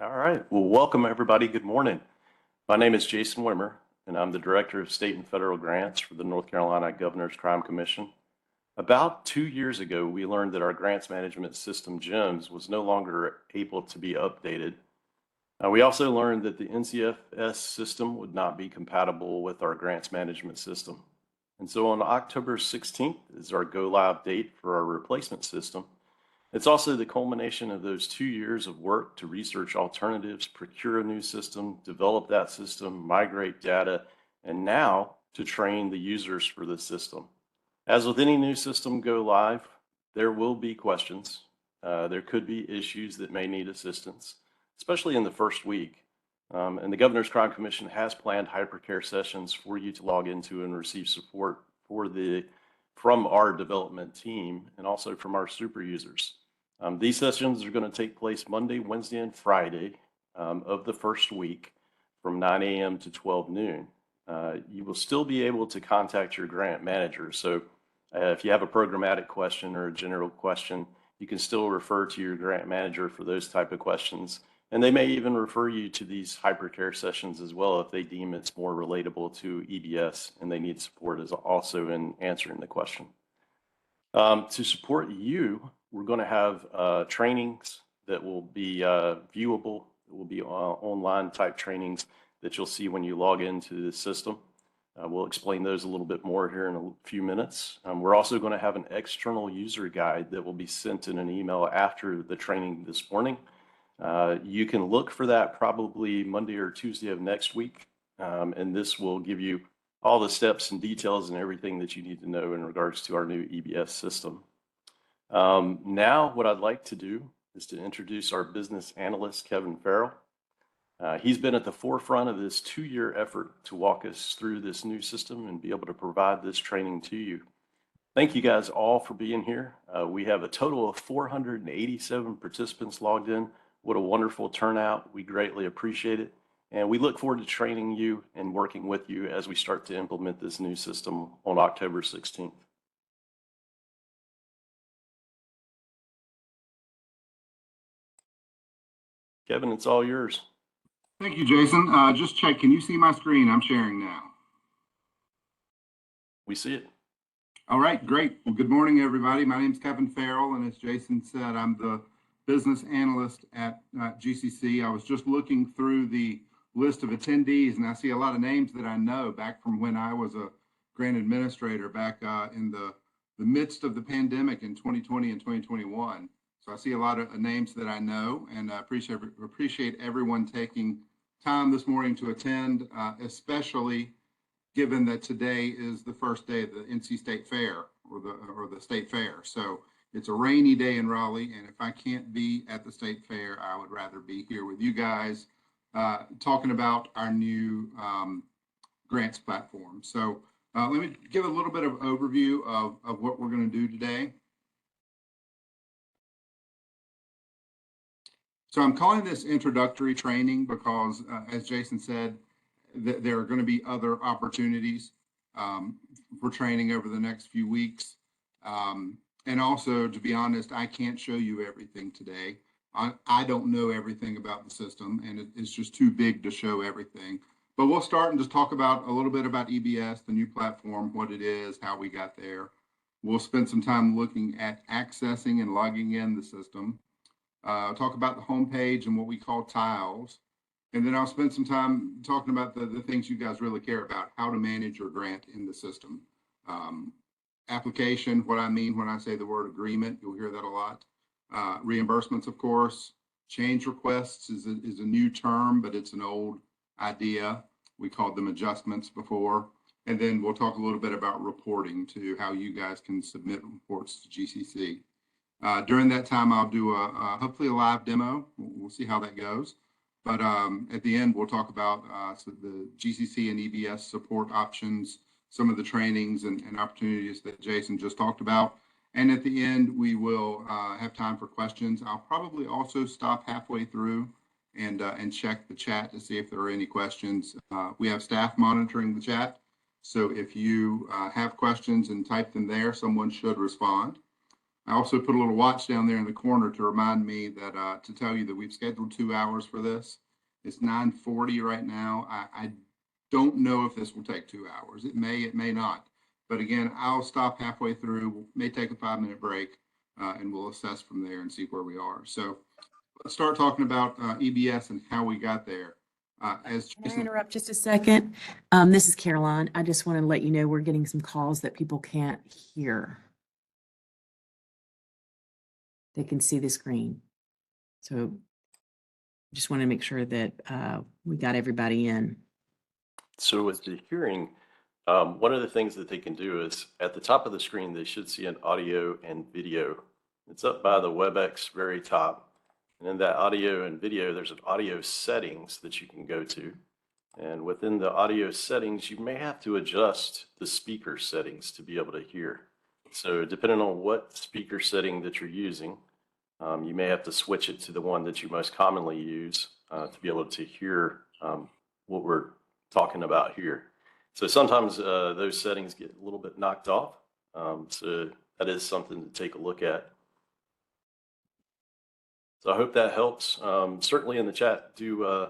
All right. Well, welcome everybody. Good morning. My name is Jason Wimmer, and I'm the Director of State and Federal Grants for the North Carolina Governor's Crime Commission. About 2 years ago, we learned that our grants management system, GEMS, was no longer able to be updated. We also learned that the NCFS system would not be compatible with our grants management system. And so on October 16th is our go live date for our replacement system. It's also the culmination of those 2 years of work to research alternatives, procure a new system, develop that system, migrate data, and now to train the users for the system. As with any new system go live, there will be questions. There could be issues that may need assistance, especially in the first week. And the Governor's Crime Commission has planned hypercare sessions for you to log into and receive support from our development team and also from our super users. These sessions are going to take place Monday, Wednesday, and Friday of the first week from 9 a.m. to 12 noon. You will still be able to contact your grant manager. So if you have a programmatic question or a general question, you can still refer to your grant manager for those type of questions. And they may even refer you to these hypercare sessions as well if they deem it's more relatable to EBS and they need support as also in answering the question. To support you, we're going to have trainings that will be viewable. It will be online type trainings that you'll see when you log into the system. We'll explain those a little bit more here in a few minutes. We're also going to have an external user guide that will be sent in an email after the training this morning. You can look for that probably Monday or Tuesday of next week, and this will give you all the steps and details and everything that you need to know in regards to our new EBS system. Now what I'd like to do is to introduce our business analyst, Kevin Farrell. He's been at the forefront of this 2-year effort to walk us through this new system and be able to provide this training to you. Thank you guys all for being here. We have a total of 487 participants logged in. What a wonderful turnout. We greatly appreciate it. And we look forward to training you and working with you as we start to implement this new system on October 16th. Kevin, it's all yours. Thank you, Jason. Just check, can you see my screen? I'm sharing now. We see it. All right, great. Well, good morning, everybody. My name is Kevin Farrell, and as Jason said, I'm the business analyst at GCC. I was just looking through the list of attendees, and I see a lot of names that I know back from when I was a grant administrator back in the midst of the pandemic in 2020 and 2021. So I see a lot of names that I know, and I appreciate everyone taking time this morning to attend, especially given that today is the first day of the NC State Fair or the State Fair. So it's a rainy day in Raleigh, and if I can't be at the State Fair, I would rather be here with you guys talking about our new grants platform. So let me give a little bit of overview of what we're going to do today. So I'm calling this introductory training because, as Jason said, there are going to be other opportunities for training over the next few weeks. And also, to be honest, I can't show you everything today. I don't know everything about the system, and it's just too big to show everything. But we'll start and just talk about a little bit about EBS, the new platform, what it is, how we got there. We'll spend some time looking at accessing and logging in the system. Talk about the homepage and what we call tiles. And then I'll spend some time talking about the things you guys really care about, how to manage your grant in the system. Application, what I mean when I say the word agreement, you'll hear that a lot. Reimbursements, of course. Change requests is a new term, but it's an old idea. We called them adjustments before. And then we'll talk a little bit about reporting to how you guys can submit reports to GCC. During that time, I'll do hopefully a live demo. We'll see how that goes. But at the end, we'll talk about the GCC and EBS support options, some of the trainings and opportunities that Jason just talked about. And at the end, we will have time for questions. I'll probably also stop halfway through and check the chat to see if there are any questions. We have staff monitoring the chat. So if you have questions and type them there, someone should respond. I also put a little watch down there in the corner to remind me that to tell you that we've scheduled 2 hours for this. It's 9:40 right now. I don't know if this will take 2 hours. It may not. But again, I'll stop halfway through, may take a 5-minute break, and we'll assess from there and see where we are. So let's start talking about EBS and how we got there. As Can I Jason, interrupt just a second? This is Caroline. I just want to let you know we're getting some calls that people can't hear. They can see the screen. So just want to make sure that we got everybody in. So with the hearing, one of the things that they can do is at the top of the screen, they should see an audio and video. It's up by the WebEx very top. And in that audio and video, there's an audio settings that you can go to. And within the audio settings, you may have to adjust the speaker settings to be able to hear. So depending on what speaker setting that you're using, you may have to switch it to the one that you most commonly use to be able to hear what we're talking about here. So sometimes those settings get a little bit knocked off. So that is something to take a look at. So I hope that helps. Certainly in the chat, do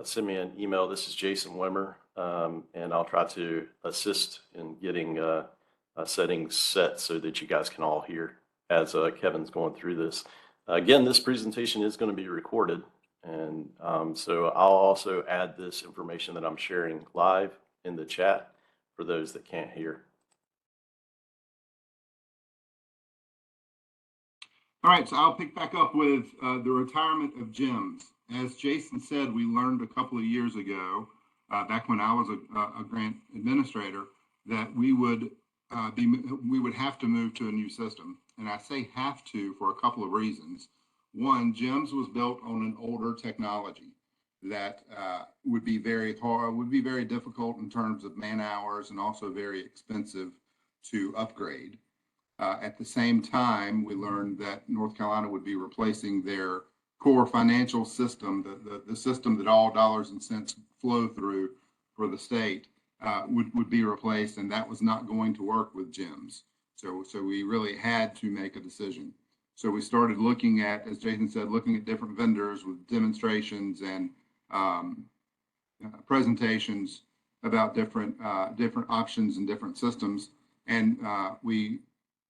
send me an email. This is Jason Wimmer, and I'll try to assist in getting settings set so that you guys can all hear as Kevin's going through this. Again, this presentation is going to be recorded, and so I'll also add this information that I'm sharing live in the chat for those that can't hear. all right, so I'll pick back up with the retirement of gyms. As Jason said, we learned a couple of years ago, back when I was a grant administrator, that we would have to move to a new system. And I say have to for a couple of reasons. One, gyms was built on an older technology that would be very hard, would be very difficult in terms of man hours and also very expensive to upgrade. At the same time, we learned that North Carolina would be replacing their core financial system, the system that all dollars and cents flow through for the state, would be replaced, and that was not going to work with gyms. So we really had to make a decision. So we started looking at, as Jason said, looking at different vendors with demonstrations and presentations about different options and different systems. And we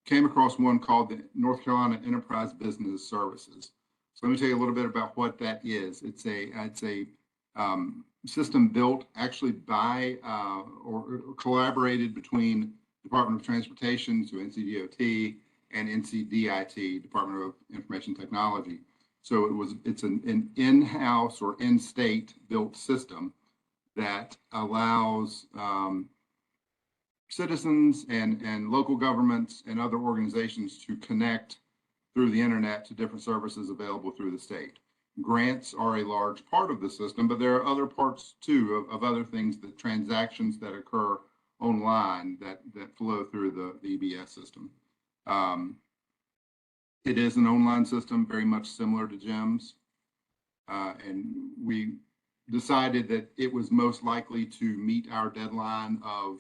came across one called the North Carolina Enterprise Business Services. So let me tell you a little bit about what that is. It's a system built actually by or collaborated between Department of Transportation, so NCDOT, and NCDIT, Department of Information Technology. So it's an in-house or in-state built system that allows citizens and local governments and other organizations to connect through the internet to different services available through the state. Grants are a large part of the system, but there are other parts too of other things, that transactions that occur online that flow through the EBS system. It is an online system, very much similar to GEMS. And we decided that it was most likely to meet our deadline of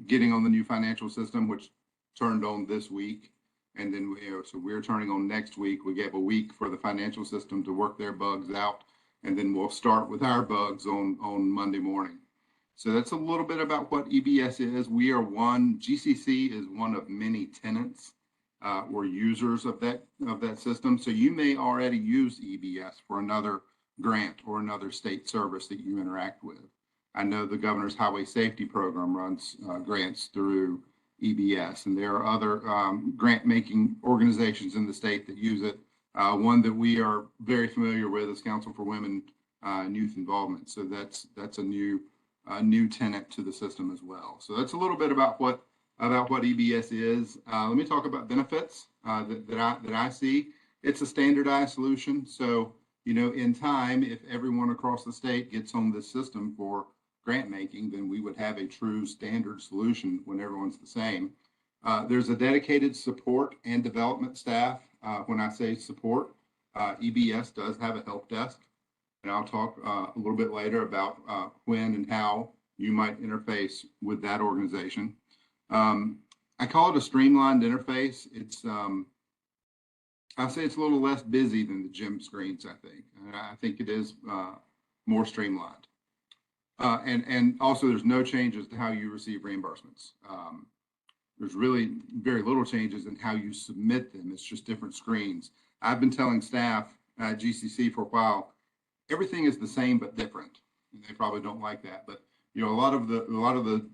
getting on the new financial system, which turned on this week. And then, so we're turning on next week. We gave a week for the financial system to work their bugs out, and then we'll start with our bugs on Monday morning. So that's a little bit about what EBS is. We are GCC is one of many tenants or users of that system. So you may already use EBS for another grant or another state service that you interact with. I know the Governor's Highway Safety Program runs grants through EBS, and there are other grant-making organizations in the state that use it. One that we are very familiar with is Council for Women and Youth Involvement. So that's a new tenant to the system as well. So that's a little bit about what EBS is. Let me talk about benefits that I see. It's a standardized solution. So, in time, if everyone across the state gets on this system for grant making, then we would have a true standard solution when everyone's the same. There's a dedicated support and development staff. When I say support, EBS does have a help desk, and I'll talk a little bit later about when and how you might interface with that organization. I call it a streamlined interface. It's I say it's a little less busy than the gym screens, I think. I think it is more streamlined. And also there's no changes to how you receive reimbursements. There's really very little changes in how you submit them. It's just different screens. I've been telling staff at GCC for a while, everything is the same but different. And they probably don't like that, but you know, a lot of the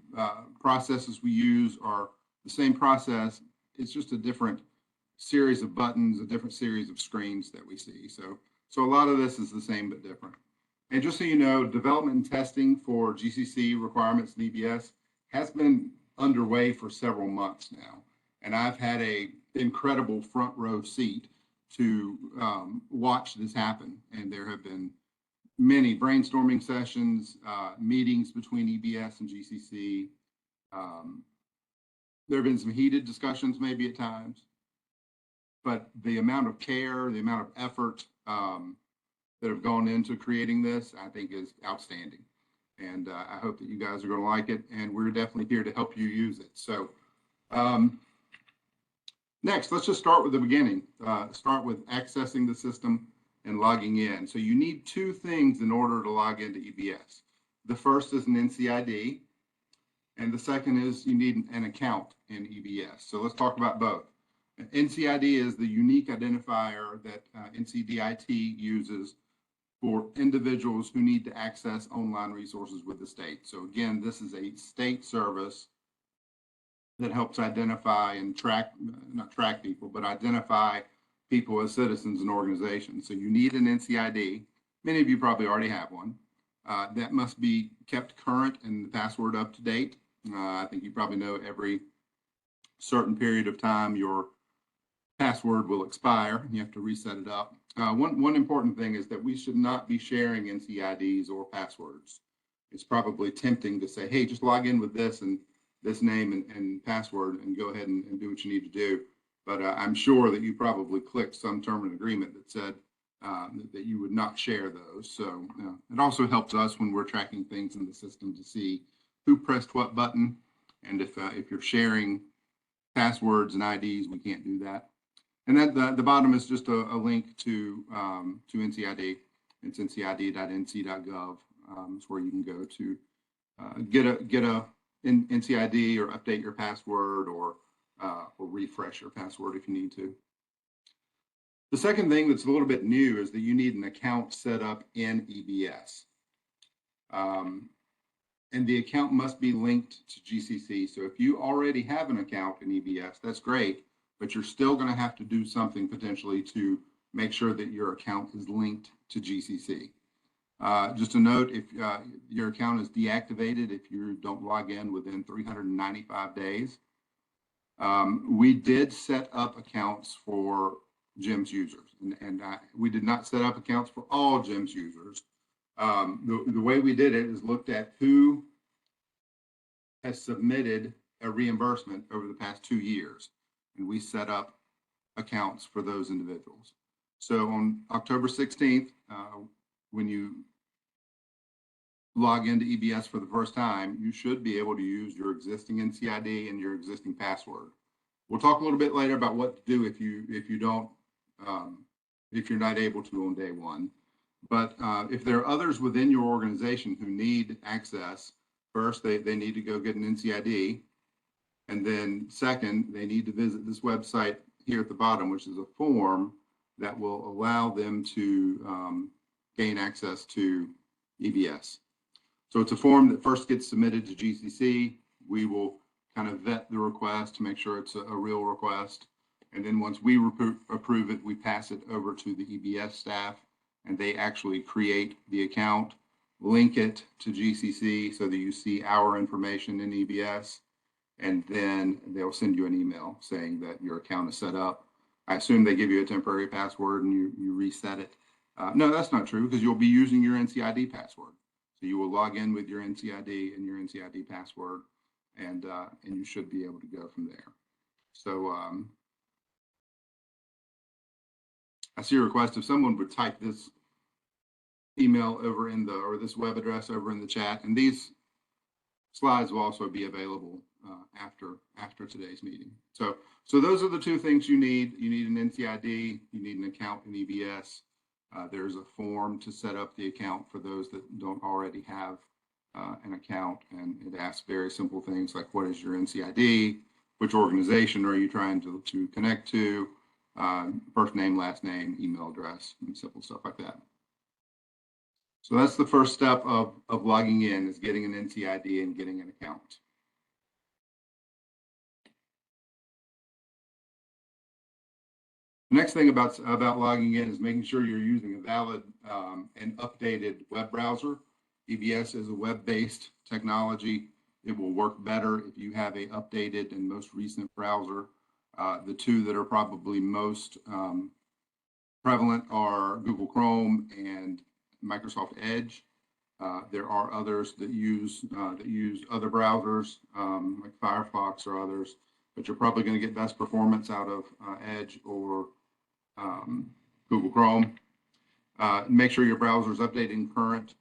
processes we use are the same process. It's just a different series of buttons, a different series of screens that we see. So a lot of this is the same but different. And just so you know, development and testing for GCC requirements and EBS has been underway for several months now. And I've had a incredible front row seat to watch this happen. And there have been many brainstorming sessions, meetings between EBS and GCC. There have been some heated discussions maybe at times, but the amount of care, the amount of effort that have gone into creating this, I think is outstanding. And I hope that you guys are going to like it, and we're definitely here to help you use it. So next, let's just start with the beginning. Start with accessing the system and logging in. So you need two things in order to log into EBS. The first is an NCID, and the second is you need an account in EBS. So let's talk about both. NCID is the unique identifier that NCDIT uses for individuals who need to access online resources with the state. So again, this is a state service that helps identify and not track people, but identify people as citizens and organizations. So you need an NCID. Many of you probably already have one. That must be kept current and the password up to date. I think you probably know every certain period of time your password will expire. You have to reset it up. One important thing is that we should not be sharing NCIDs or passwords. It's probably tempting to say, hey, just log in with this and this name and password and go ahead and do what you need to do. But I'm sure that you probably clicked some term and agreement that said that you would not share those. So it also helps us when we're tracking things in the system to see who pressed what button. And if you're sharing passwords and IDs, we can't do that. And at the bottom is just a link to NCID. It's ncid.nc.gov. It's where you can go to get a NCID or update your password or refresh your password if you need to. The second thing that's a little bit new is that you need an account set up in EBS. And the account must be linked to GCC. So if you already have an account in EBS, that's great, but you're still going to have to do something potentially to make sure that your account is linked to GCC. Just a note, if your account is deactivated, if you don't log in within 395 days, we did set up accounts for GEMS users, and we did not set up accounts for all GEMS users. The way we did it is looked at who has submitted a reimbursement over the past 2 years, and we set up accounts for those individuals. So on October 16th, when you log into EBS for the first time, you should be able to use your existing NCID and your existing password. We'll talk a little bit later about what to do if you don't, if you're not able to on day one. But if there are others within your organization who need access, first they need to go get an NCID, and then second, they need to visit this website here at the bottom, which is a form that will allow them to gain access to EBS. So it's a form that first gets submitted to GCC. We will kind of vet the request to make sure it's a real request. And then once we approve it, we pass it over to the EBS staff, and they actually create the account, link it to GCC so that you see our information in EBS, and then they'll send you an email saying that your account is set up. I assume they give you a temporary password and you reset it. No, that's not true, because you'll be using your NCID password. So you will log in with your NCID and your NCID password, and you should be able to go from there. So I see a request if someone would type this email over in the, or this web address over in the chat, and these Slides will also be available after today's meeting. So those are the two things you need. You need an NCID, you need an account in EBS. There's a form to set up the account for those that don't already have an account, and it asks very simple things like, what is your NCID? Which organization are you trying to connect to? First name, last name, email address, and simple stuff like that. So that's the first step of logging in, is getting an NCID and getting an account. The next thing about logging in is making sure you're using a valid and updated web browser. EBS is a web-based technology. It will work better if you have a updated and most recent browser. The two that are probably most prevalent are Google Chrome and Microsoft Edge. There are others that use other browsers like Firefox or others, but you're probably going to get best performance out of Edge or Google Chrome. Make sure your browser is updated and current.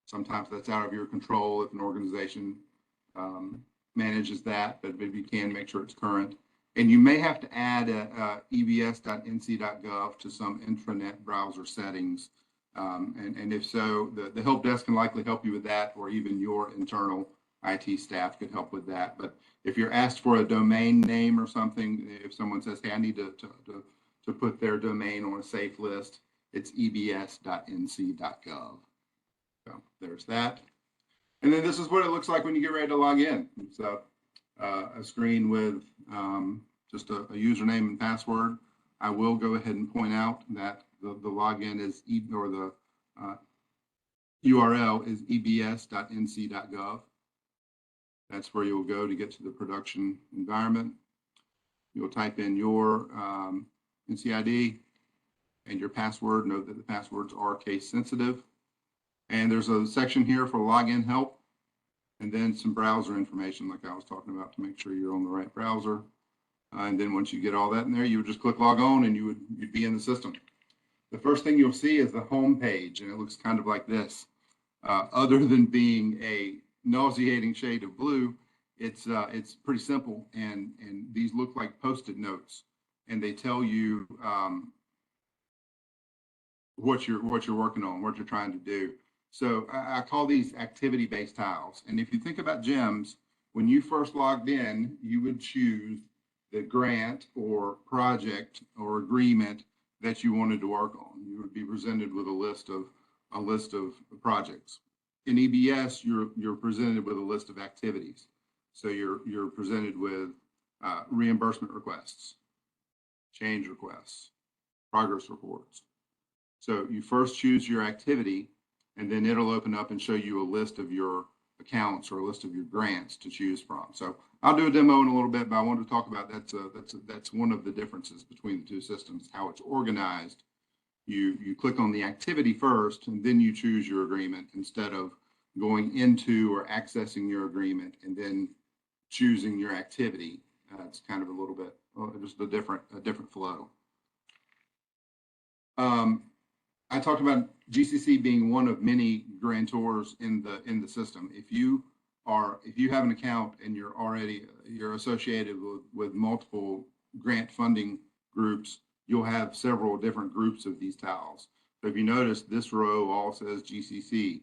Sometimes that's out of your control if an organization manages that, but if you can, make sure it's current. And you may have to add ebs.nc.gov to some intranet browser settings. And if so, the help desk can likely help you with that, or even your internal IT staff could help with that. But if you're asked for a domain name or something, if someone says, hey, I need to put their domain on a safe list, it's ebs.nc.gov. So there's that. And then this is what it looks like when you get ready to log in. So a screen with just a username and password. I will go ahead and point out that the login is, or the URL is ebs.nc.gov. That's where you'll go to get to the production environment. You'll type in your NCID and your password. Note that the passwords are case sensitive. And there's a section here for login help, and then some browser information like I was talking about to make sure you're on the right browser. And then once you get all that in there, you would just click log on and you'd be in the system. The first thing you'll see is the home page, and it looks kind of like this. Other than being a nauseating shade of blue, it's pretty simple, and these look like Post-it notes, and they tell you what you're working on, what you're trying to do. So I call these activity-based tiles. And if you think about GEMS, when you first logged in, you would choose the grant or project or agreement that you wanted to work on. You would be presented with a list of projects. In EBS, you're presented with a list of activities. So you're presented with reimbursement requests, change requests, progress reports. So you first choose your activity, and then it'll open up and show you a list of your accounts or a list of your grants to choose from. So I'll do a demo in a little bit, but I wanted to talk about that's one of the differences between the two systems, how it's organized. You click on the activity first, and then you choose your agreement instead of going into or accessing your agreement and then choosing your activity. It's kind of a little bit just a different flow. I talked about GCC being one of many grantors in the system. If you have an account and you're associated with multiple grant funding groups, you'll have several different groups of these tiles. So if you notice, this row all says GCC.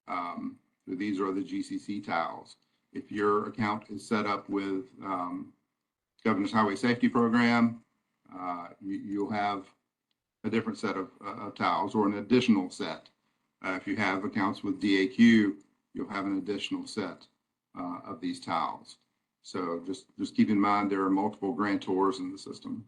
So these are the GCC tiles. If your account is set up with Governor's Highway Safety Program, you'll have a different set of tiles, or an additional set. If you have accounts with DAQ, you'll have an additional set of these tiles. So just keep in mind there are multiple grantors in the system.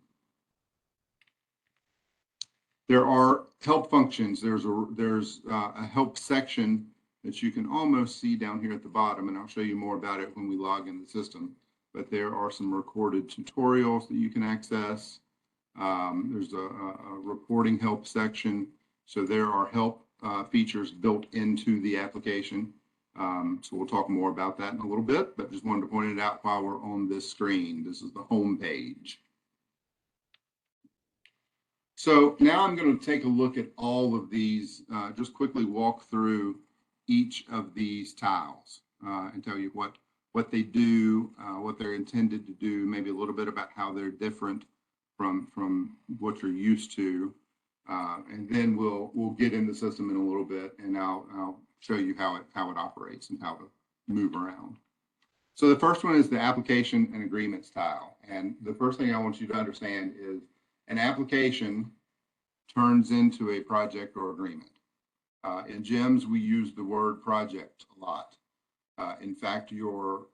There are help functions. There's a help section that you can almost see down here at the bottom, and I'll show you more about it when we log in the system. But there are some recorded tutorials that you can access. There's a reporting help section. So there are help features built into the application. So we'll talk more about that in a little bit, but just wanted to point it out while we're on this screen. This is the home page. So now I'm going to take a look at all of these, just quickly walk through each of these tiles. and tell you what they do, what they're intended to do, maybe a little bit about how they're different from what you're used to. And then we'll get in the system in a little bit, and I'll show you how it operates and how to move around. So the first one is the application and agreements tile. And the first thing I want you to understand is an application turns into a project or agreement. In GEMS, we use the word project a lot. In fact, the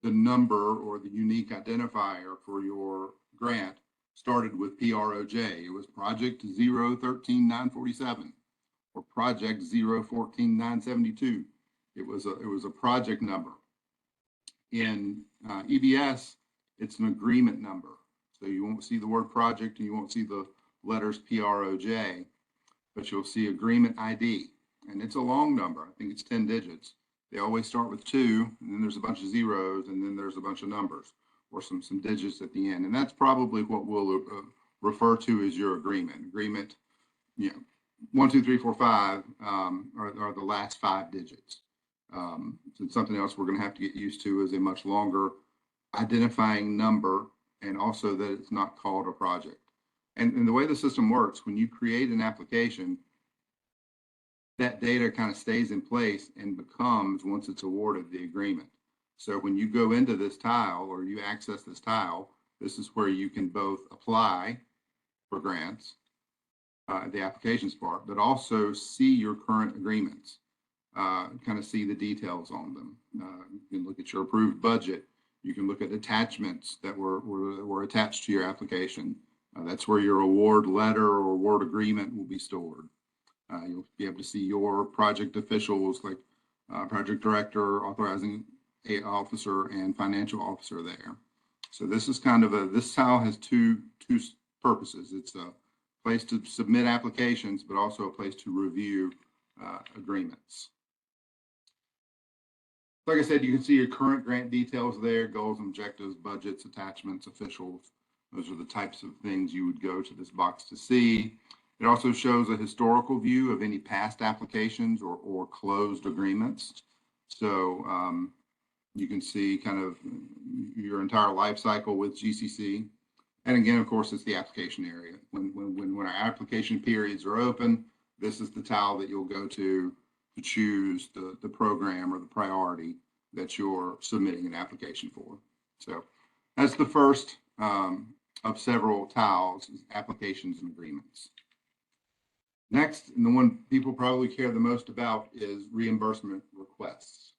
number or the unique identifier for your grant started with PROJ. It was project 013947 or project 014972. It was a project number. In EBS, it's an agreement number. So you won't see the word project and you won't see the letters PROJ, but you'll see agreement ID. And it's a long number. I think it's 10 digits. They always start with 2, and then there's a bunch of zeros, and then there's a bunch of numbers or some digits at the end. And that's probably what we'll refer to as your agreement. Agreement, 1, 2, 3, 4, 5 are the last 5 digits. So something else we're going to have to get used to is a much longer identifying number, and also that it's not called a project. And the way the system works, when you create an application, that data kind of stays in place and becomes, once it's awarded, the agreement. So when you go into this tile or you access this tile, this is where you can both apply for grants, the applications part, but also see your current agreements, kind of see the details on them. You can look at your approved budget. You can look at attachments that were attached to your application. That's where your award letter or award agreement will be stored. You'll be able to see your project officials like project director, authorizing officer, and financial officer there. So this is kind of this tile has two purposes. It's a place to submit applications, but also a place to review agreements. Like I said, you can see your current grant details there, goals, objectives, budgets, attachments, officials. Those are the types of things you would go to this box to see. It also shows a historical view of any past applications or closed agreements. So you can see kind of your entire life cycle with GCC. And again, of course, it's the application area. When our application periods are open, this is the tile that you'll go to choose the program or the priority that you're submitting an application for. So that's the first of several tiles, applications and agreements. Next, and the one people probably care the most about, is reimbursement requests.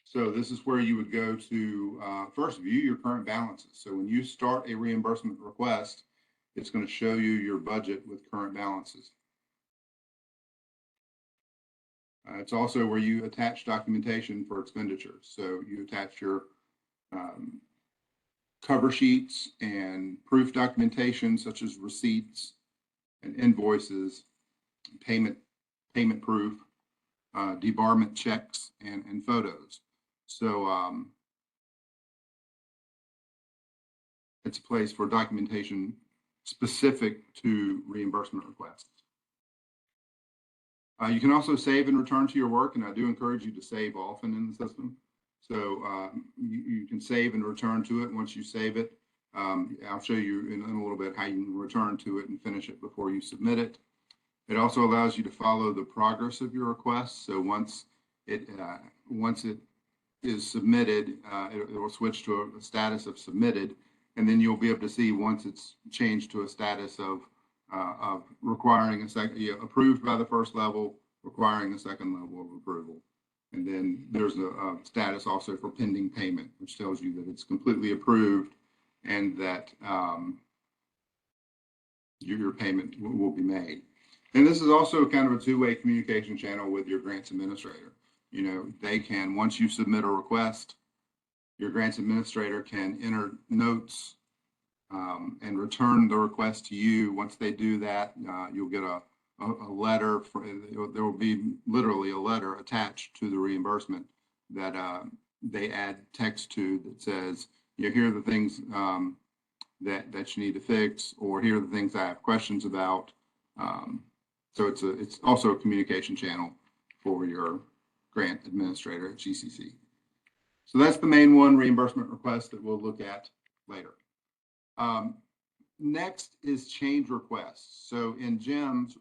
So this is where you would go to first view your current balances. So when you start a reimbursement request, it's going to show you your budget with current balances. It's also where you attach documentation for expenditures. So you attach your cover sheets and proof documentation such as receipts and invoices, payment proof, debarment checks, and photos. So it's a place for documentation specific to reimbursement requests. You can also save and return to your work, and I do encourage you to save often in the system. So you can save and return to it. Once you save it, I'll show you in a little bit how you can return to it and finish it before you submit it. It also allows you to follow the progress of your request. So once it is submitted, it will switch to a status of submitted, and then you'll be able to see once it's changed to a status of requiring a second, approved by the first level, requiring a second level of approval. And then there's a status also for pending payment, which tells you that it's completely approved and that your payment will be made. And this is also kind of a two-way communication channel with your grants administrator. They can, once you submit a request, your grants administrator can enter notes and return the request to you. Once they do that, you'll get a letter. There will be literally a letter attached to the reimbursement that they add text to that says, here are the things that you need to fix, or here are the things I have questions about. So it's also a communication channel for your grant administrator at GCC. So that's the main one, reimbursement request, that we'll look at later. Next is change requests. So in GEMS,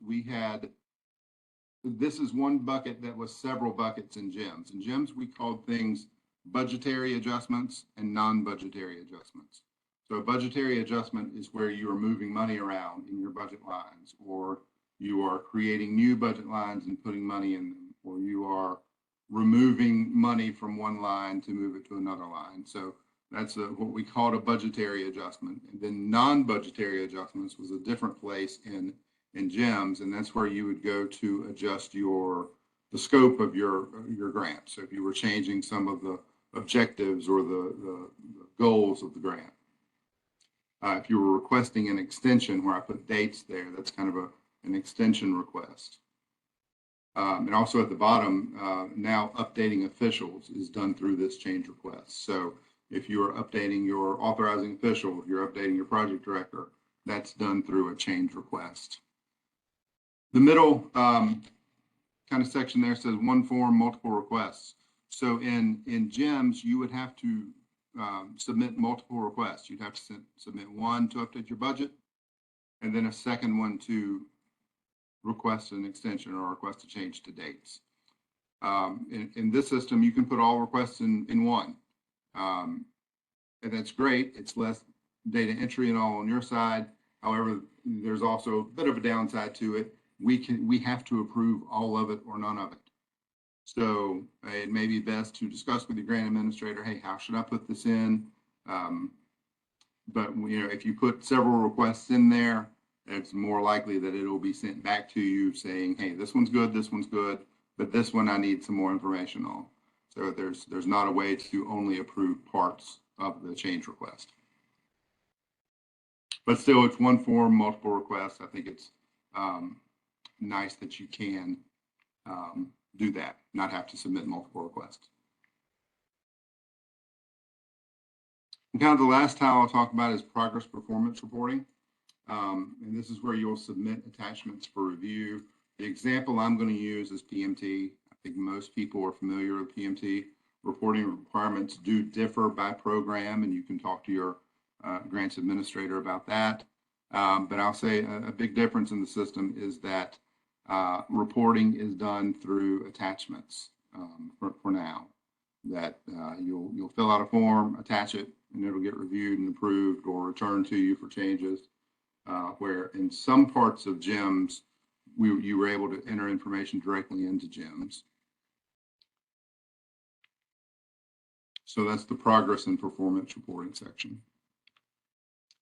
this is one bucket that was several buckets in GEMS. In GEMS, we called things budgetary adjustments and non-budgetary adjustments. So a budgetary adjustment is where you are moving money around in your budget lines, or you are creating new budget lines and putting money in them, or you are removing money from one line to move it to another line. So that's what we called a budgetary adjustment. And then non-budgetary adjustments was a different place in GEMS, and that's where you would go to adjust the scope of your grant. So if you were changing some of the objectives or the goals of the grant. If you were requesting an extension, where I put dates there, that's kind of an extension request. And also at the bottom, now updating officials is done through this change request. So if you are updating your authorizing official, if you're updating your project director, that's done through a change request. The middle kind of section there says one form, multiple requests. So in GEMS, you would have to submit multiple requests. You'd have to submit one to update your budget, and then a second one to request an extension or request a change to dates. In this system, you can put all requests in one. And that's great. It's less data entry and all on your side. However, there's also a bit of a downside to it. We have to approve all of it or none of it. So it may be best to discuss with your grant administrator, hey, how should I put this in? But if you put several requests in there, it's more likely that it will be sent back to you saying, hey, this one's good, but this one I need some more information on. So there's not a way to only approve parts of the change request. But still, it's one form, multiple requests. I think it's nice that you can do that, not have to submit multiple requests. And kind of the last tile I'll talk about is progress performance reporting. And this is where you'll submit attachments for review. The example I'm going to use is PMT. I think most people are familiar with PMT. Reporting requirements do differ by program, and you can talk to your grants administrator about that. But I'll say a big difference in the system is that reporting is done through attachments for now. That you'll fill out a form, attach it, and it'll get reviewed and approved or returned to you for changes. Where in some parts of GEMS, you were able to enter information directly into GEMS. So that's the progress and performance reporting section.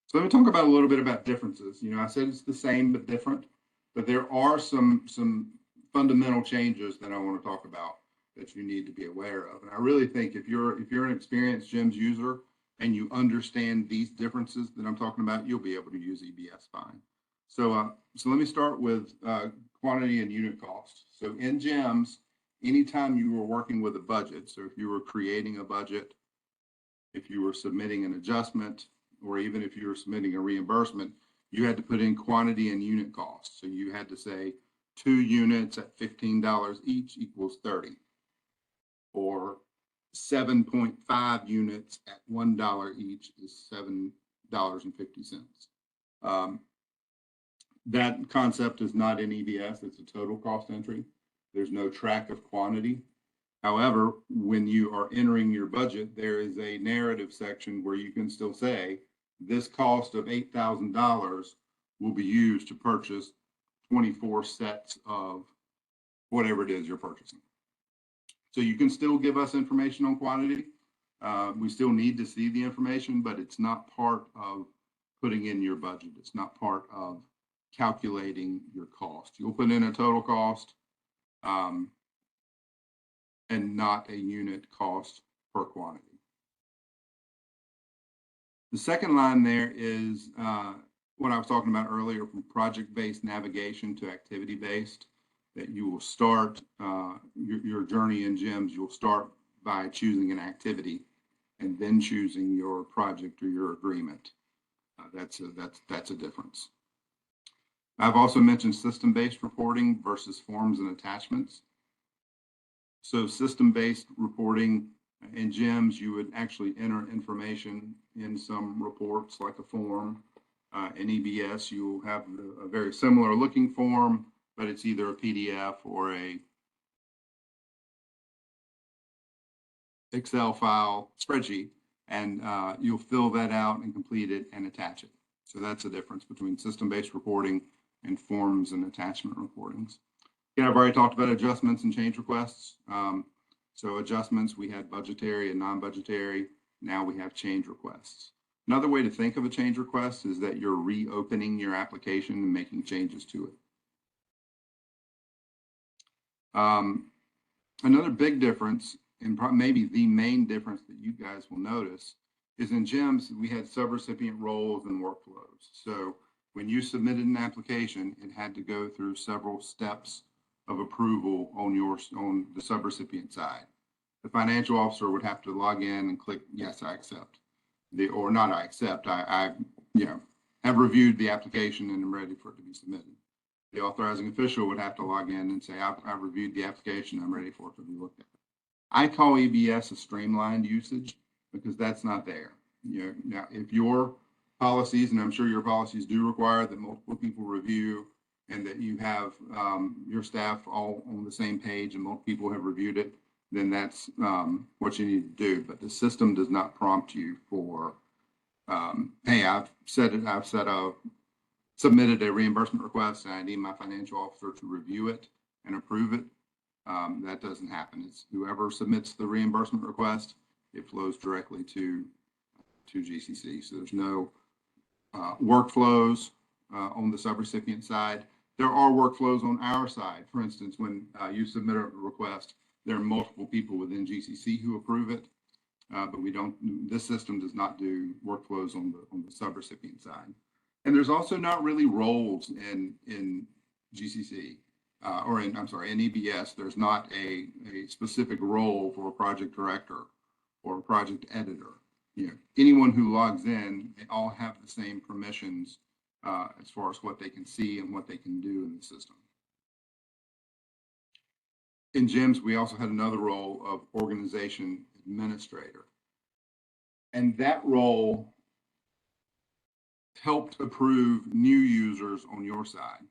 So let me talk about a little bit about differences. I said it's the same but different, but there are some fundamental changes that I want to talk about that you need to be aware of. And I really think if you're an experienced GEMS user and you understand these differences that I'm talking about, you'll be able to use EBS fine. So let me start with quantity and unit cost. So in GEMS, anytime you were working with a budget, so if you were creating a budget, if you were submitting an adjustment, or even if you were submitting a reimbursement, you had to put in quantity and unit cost. So you had to say 2 units at $15 each equals 30, or 7.5 units at $1 each is $7.50. That concept is not in EBS. It's a total cost entry. There's no track of quantity. However, when you are entering your budget, there is a narrative section where you can still say this cost of $8,000 will be used to purchase 24 sets of whatever it is you're purchasing. So you can still give us information on quantity. We still need to see the information, but it's not part of putting in your budget. It's not part of calculating your cost. You'll put in a total cost and not a unit cost per quantity. The second line there is what I was talking about earlier, from project-based navigation to activity-based, that you will start your journey in GEMS. You'll start by choosing an activity and then choosing your project or your agreement. That's a difference. I've also mentioned system-based reporting versus forms and attachments. So system-based reporting in GEMS, you would actually enter information in some reports like a form. In EBS, you will have a very similar looking form, but it's either a PDF or a Excel file spreadsheet, and you'll fill that out and complete it and attach it. So that's the difference between system-based reporting and forms and attachment reportings. Yeah, I've already talked about adjustments and change requests. So adjustments, we had budgetary and non-budgetary. Now we have change requests. Another way to think of a change request is that you're reopening your application and making changes to it. Another big difference, and maybe the main difference that you guys will notice, is in GEMS, we had subrecipient roles and workflows. So when you submitted an application, it had to go through several steps of approval on the subrecipient side. The financial officer would have to log in and click, yes, I accept. Or not I accept, I have reviewed the application and am ready for it to be submitted. The authorizing official would have to log in and say, I've reviewed the application, I'm ready for it to be looked at. I call EBS a streamlined usage because that's not there. Now, if your policies, and I'm sure your policies do require that multiple people review and that you have your staff all on the same page and multiple people have reviewed it, then that's what you need to do. But the system does not prompt you for, hey, I've submitted a reimbursement request and I need my financial officer to review it and approve it. That doesn't happen. It's whoever submits the reimbursement request, it flows directly to GCC. So there's no workflows on the subrecipient side. There are workflows on our side. For instance, when you submit a request, there are multiple people within GCC who approve it, but we don't. This system does not do workflows on the subrecipient side. And there's also not really roles in GCC in EBS. There's not a specific role for a project director or a project editor. Anyone who logs in, they all have the same permissions as far as what they can see and what they can do in the system. In GEMS, we also had another role of organization administrator. And that role helped approve new users on your side.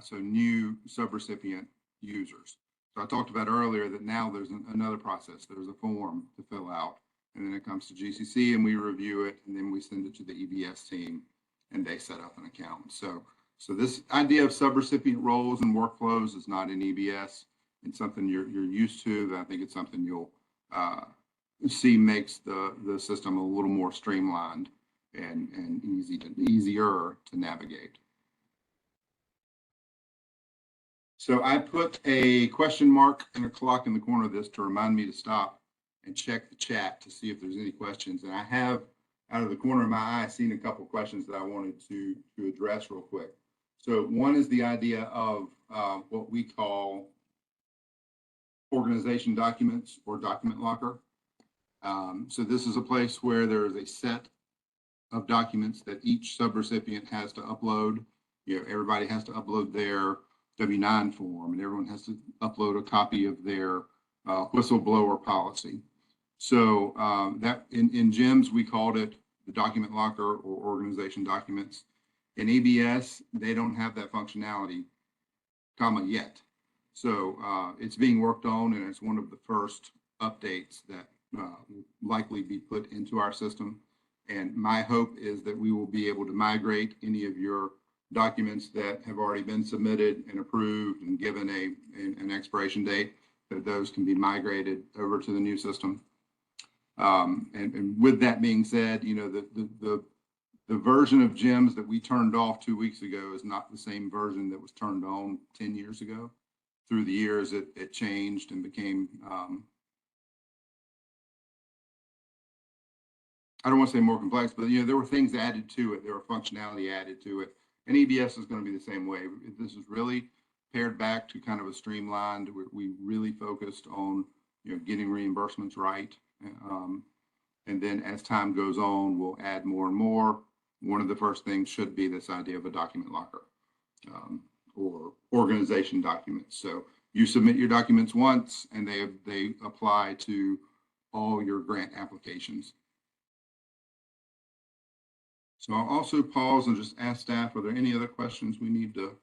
So new subrecipient users. So I talked about earlier that now there's another process. There's a form to fill out, and then it comes to GCC and we review it, and then we send it to the EBS team and they set up an account. So this idea of subrecipient roles and workflows is not in EBS. It's something you're used to. I think it's something you'll see makes the system a little more streamlined and easier to navigate. So I put a question mark and a clock in the corner of this to remind me to stop and check the chat to see if there's any questions. And I have, out of the corner of my eye, seen a couple of questions that I wanted to address real quick. So one is the idea of what we call organization documents or document locker. So this is a place where there is a set of documents that each subrecipient has to upload. Everybody has to upload their W-9 form, and everyone has to upload a copy of their whistleblower policy. So that in GEMS, we called it the document locker or organization documents. In EBS, they don't have that functionality, yet. So it's being worked on, and it's one of the first updates that will likely be put into our system. And my hope is that we will be able to migrate any of your documents that have already been submitted and approved and given an expiration date, that those can be migrated over to the new system. And with that being said, the version of GEMS that we turned off 2 weeks ago is not the same version that was turned on 10 years ago. Through the years, it changed and became, I don't want to say more complex, but there were things added to it. There were functionality added to it. And EBS is going to be the same way. This is really pared back to kind of a streamlined. We really focused on getting reimbursements right. And then as time goes on, we'll add more and more. One of the first things should be this idea of a document locker or organization documents. So you submit your documents once and they apply to all your grant applications. So I'll also pause and just ask staff, are there any other questions we need to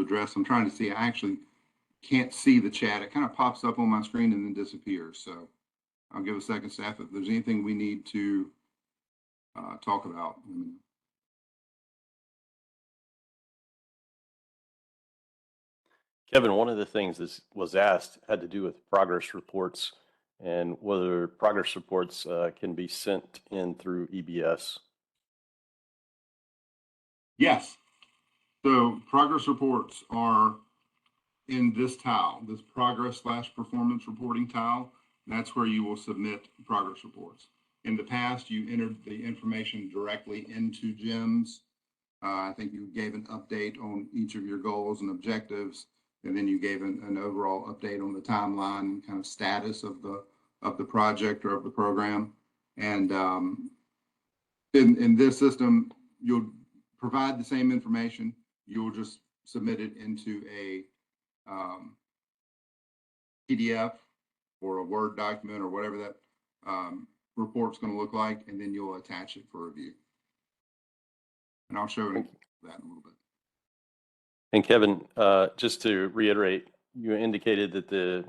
address? I'm trying to see, I actually can't see the chat. It kind of pops up on my screen and then disappears. So I'll give a second, staff. If there's anything we need to talk about. Kevin, one of the things that was asked had to do with progress reports and whether progress reports can be sent in through EBS. Yes. So progress reports are in this tile, this progress/performance reporting tile. That's where you will submit progress reports. In the past, you entered the information directly into GEMS. I think you gave an update on each of your goals and objectives, and then you gave an overall update on the timeline and kind of status of the project or of the program. And in this system, you'll provide the same information. You'll just submit it into a PDF or a Word document or whatever that report's going to look like, and then you'll attach it for review. And I'll show that in a little bit. And Kevin, just to reiterate, you indicated that the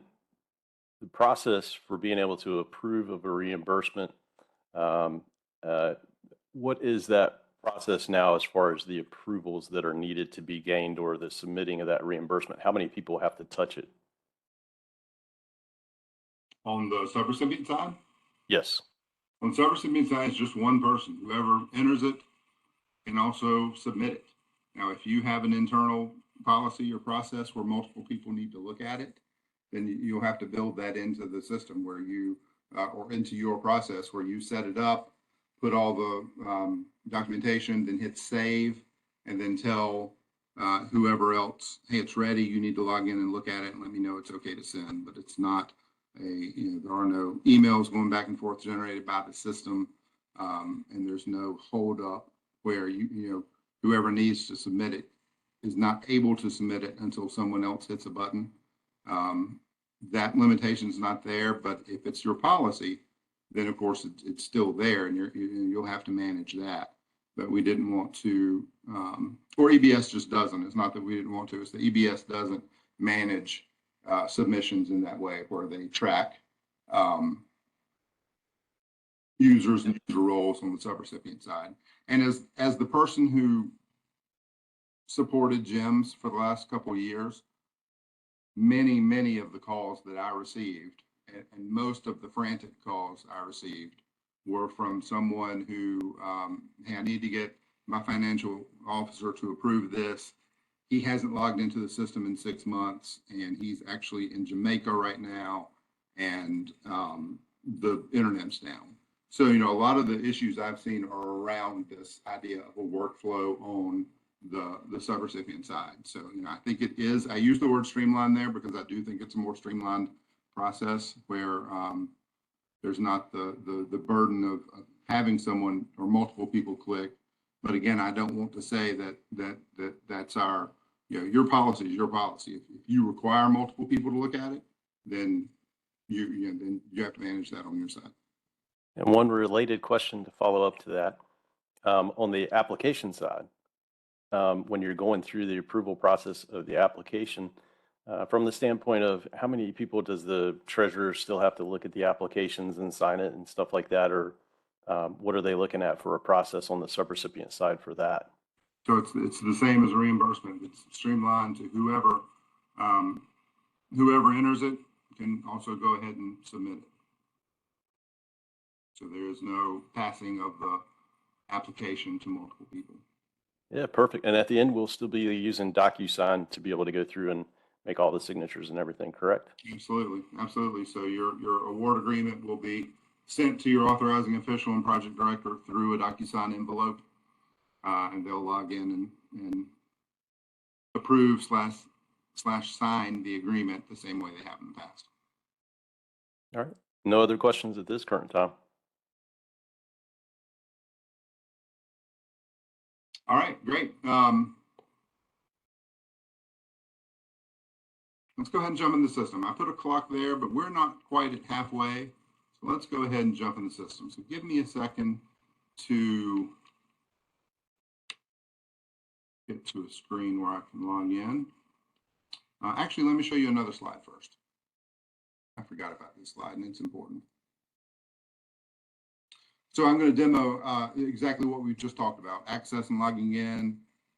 process for being able to approve of a reimbursement, what is that process now as far as the approvals that are needed to be gained or the submitting of that reimbursement? How many people have to touch it? On the subrecipient side? Yes. On the subrecipient side, it's just one person. Whoever enters it can also submit it. Now, if you have an internal policy or process where multiple people need to look at it, then you'll have to build that into the system where you, or into your process where you set it up, put all the documentation, then hit save, and then tell whoever else, hey, it's ready. You need to log in and look at it and let me know it's okay to send. But it's not there are no emails going back and forth generated by the system, and there's no hold up where whoever needs to submit it is not able to submit it until someone else hits a button. That limitation is not there, but if it's your policy, then of course it's still there, and you'll have to manage that. But we didn't want to, or EBS just doesn't. It's not that we didn't want to. It's the EBS doesn't manage submissions in that way, where they track users and user roles on the subrecipient side. And as the person who supported GEMS for the last couple of years, many of the calls that I received, and most of the frantic calls I received, were from someone who, hey, I need to get my financial officer to approve this. He hasn't logged into the system in 6 months, and he's actually in Jamaica right now, and the internet's down. So, a lot of the issues I've seen are around this idea of a workflow on the subrecipient side. So, I think it is, I use the word streamlined there because I do think it's a more streamlined process where there's not the burden of having someone or multiple people click. But again, I don't want to say that's our, your policy is your policy. If you require multiple people to look at it, then then you have to manage that on your side. And one related question to follow up to that, on the application side, when you're going through the approval process of the application, from the standpoint of how many people does the treasurer still have to look at the applications and sign it and stuff like that, or what are they looking at for a process on the subrecipient side for that? So it's the same as reimbursement. It's streamlined to whoever enters it can also go ahead and submit it. So there is no passing of the application to multiple people. Yeah, perfect. And at the end, we'll still be using DocuSign to be able to go through and make all the signatures and everything, correct? Absolutely, absolutely. So your award agreement will be sent to your authorizing official and project director through a DocuSign envelope, and they'll log in and approve slash sign the agreement the same way they have in the past. All right. No other questions at this current time. All right, great. Let's go ahead and jump in the system. I put a clock there, but we're not quite at halfway. So let's go ahead and jump in the system. So give me a second to get to a screen where I can log in. Actually, let me show you another slide first. I forgot about this slide, and it's important. So I'm going to demo exactly what we just talked about: access and logging in,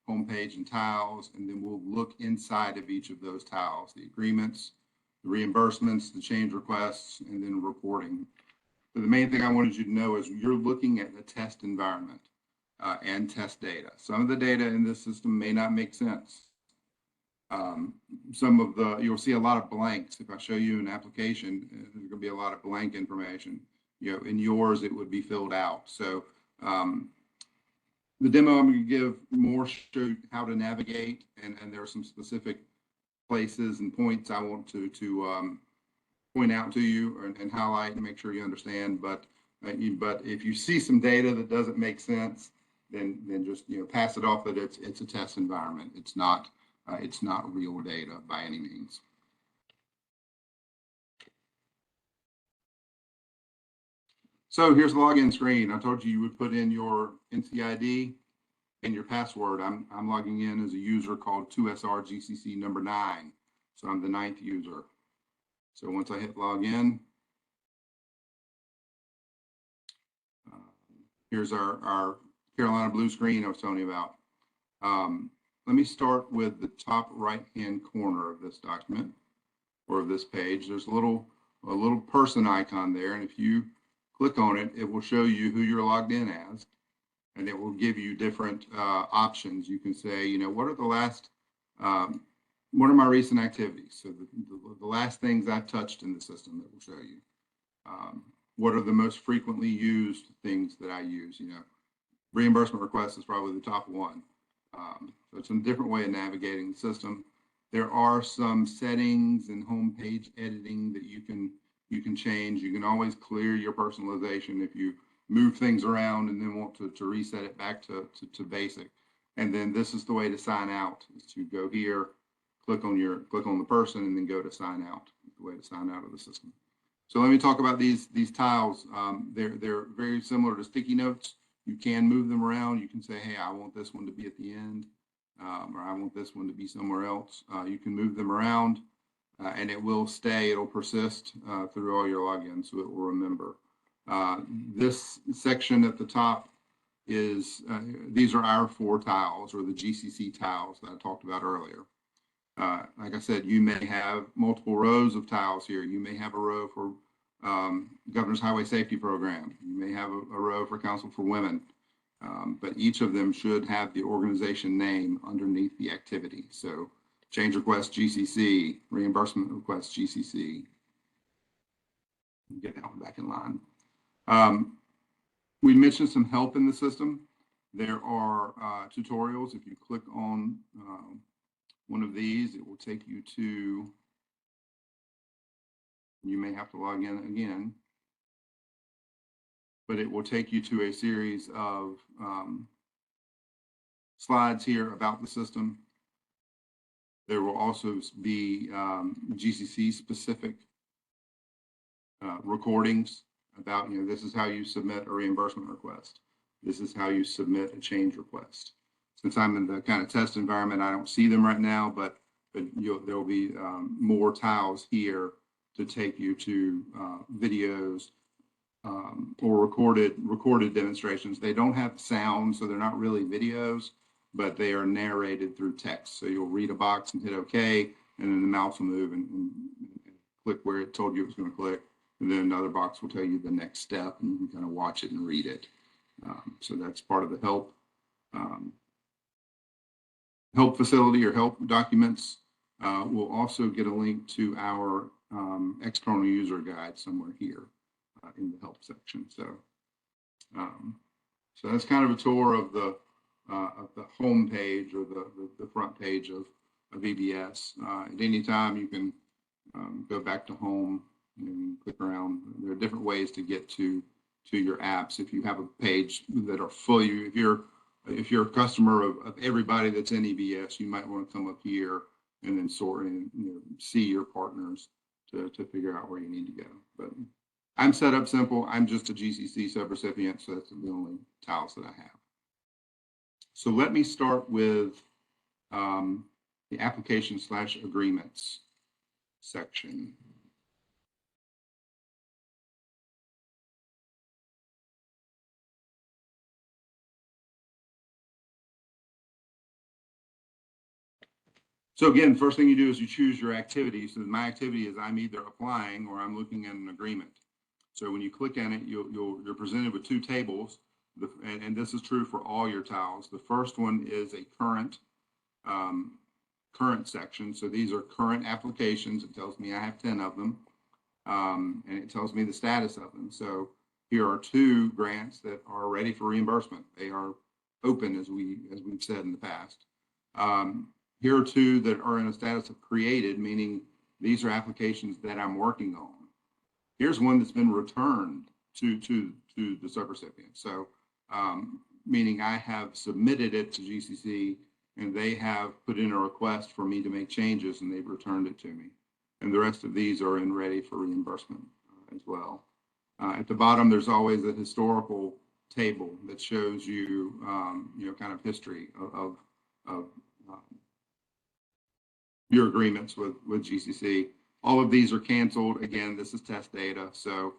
homepage and tiles, and then we'll look inside of each of those tiles: the agreements, the reimbursements, the change requests, and then reporting. But the main thing I wanted you to know is you're looking at the test environment and test data. Some of the data in this system may not make sense. You'll see a lot of blanks. If I show you an application, there's going to be a lot of blank information. In yours, it would be filled out. So the demo I'm going to give more show how to navigate, and there are some specific places and points I want to point out to you and highlight and make sure you understand. But if you see some data that doesn't make sense, then just pass it off that it's a test environment. It's not real data by any means. So here's the login screen. I told you would put in your NCID and your password. I'm logging in as a user called 2SR GCC number 9. So I'm the 9th user. So once I hit login, here's our Carolina blue screen I was telling you about. Let me start with the top right-hand corner of this document or of this page. There's a little person icon there, and if you click on it, it will show you who you're logged in as, and it will give you different options. You can say, what are my recent activities? So the last things I've touched in the system, that will show you. What are the most frequently used things that I use? Reimbursement requests is probably the top one. So it's a different way of navigating the system. There are some settings and homepage editing that you can change. You can always clear your personalization if you move things around and then want to reset it back to basic. And then this is the way to sign out, is to go here, click on the person, and then go to sign out. The way to sign out of the system. So let me talk about these tiles. They're very similar to sticky notes. You can move them around. You can say, hey, I want this one to be at the end, or I want this one to be somewhere else. You can move them around, and it will stay. It'll persist through all your logins, so it will remember. This section at the top is, these are our 4 tiles, or the GCC tiles that I talked about earlier. Like I said, you may have multiple rows of tiles here. You may have a row for Governor's Highway Safety Program. You may have a row for Council for Women, but each of them should have the organization name underneath the activity. So change request GCC, reimbursement request GCC. Get that one back in line. We mentioned some help in the system. There are tutorials. If you click on one of these, it will take you to, you may have to log in again, but it will take you to a series of slides here about the system. There will also be GCC specific recordings about, this is how you submit a reimbursement request. This is how you submit a change request. Since I'm in the kind of test environment, I don't see them right now, but there will be more tiles here to take you to videos or recorded demonstrations. They don't have sound, so they're not really videos, but they are narrated through text. So you'll read a box and hit OK, and then the mouse will move and click where it told you it was going to click, and then another box will tell you the next step, and you can kind of watch it and read it. So that's part of the help. Help facility or help documents. We'll also get a link to our external user guide somewhere here in the help section. So that's kind of a tour of the home page or the front page of EBS. At any time, you can go back to home and click around. There are different ways to get to your apps. If you have a page that are fully, if you're if you're a customer of everybody that's in EBS, you might want to come up here and then sort and see your partners to figure out where you need to go. But I'm set up simple. I'm just a GCC subrecipient, so that's the only tiles that I have. So let me start with the application/agreements section. So again, first thing you do is you choose your activity. So my activity is I'm either applying or I'm looking at an agreement. So when you click on it, you're presented with two tables, and this is true for all your tiles. The first one is a current section. So these are current applications. It tells me I have 10 of them, and it tells me the status of them. So here are 2 grants that are ready for reimbursement. They are open, as we've said in the past. Here are 2 that are in a status of created, meaning these are applications that I'm working on. Here's one that's been returned to the subrecipient. So meaning I have submitted it to GCC and they have put in a request for me to make changes and they've returned it to me. And the rest of these are in ready for reimbursement as well. At the bottom, there's always a historical table that shows you, kind of history of your agreements with GCC. All of these are canceled. Again, this is test data, so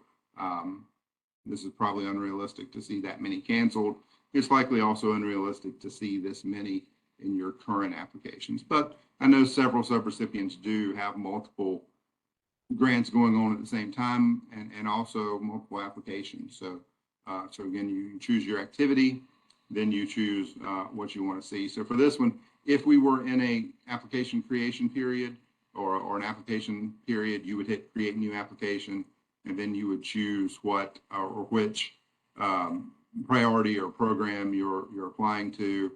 this is probably unrealistic to see that many canceled. It's likely also unrealistic to see this many in your current applications. But I know several subrecipients do have multiple grants going on at the same time and also multiple applications. So, so again, you choose your activity, then you choose what you want to see. So for this one, if we were in a application creation period or an application period, you would hit create new application, and then you would choose what or which priority or program you're applying to.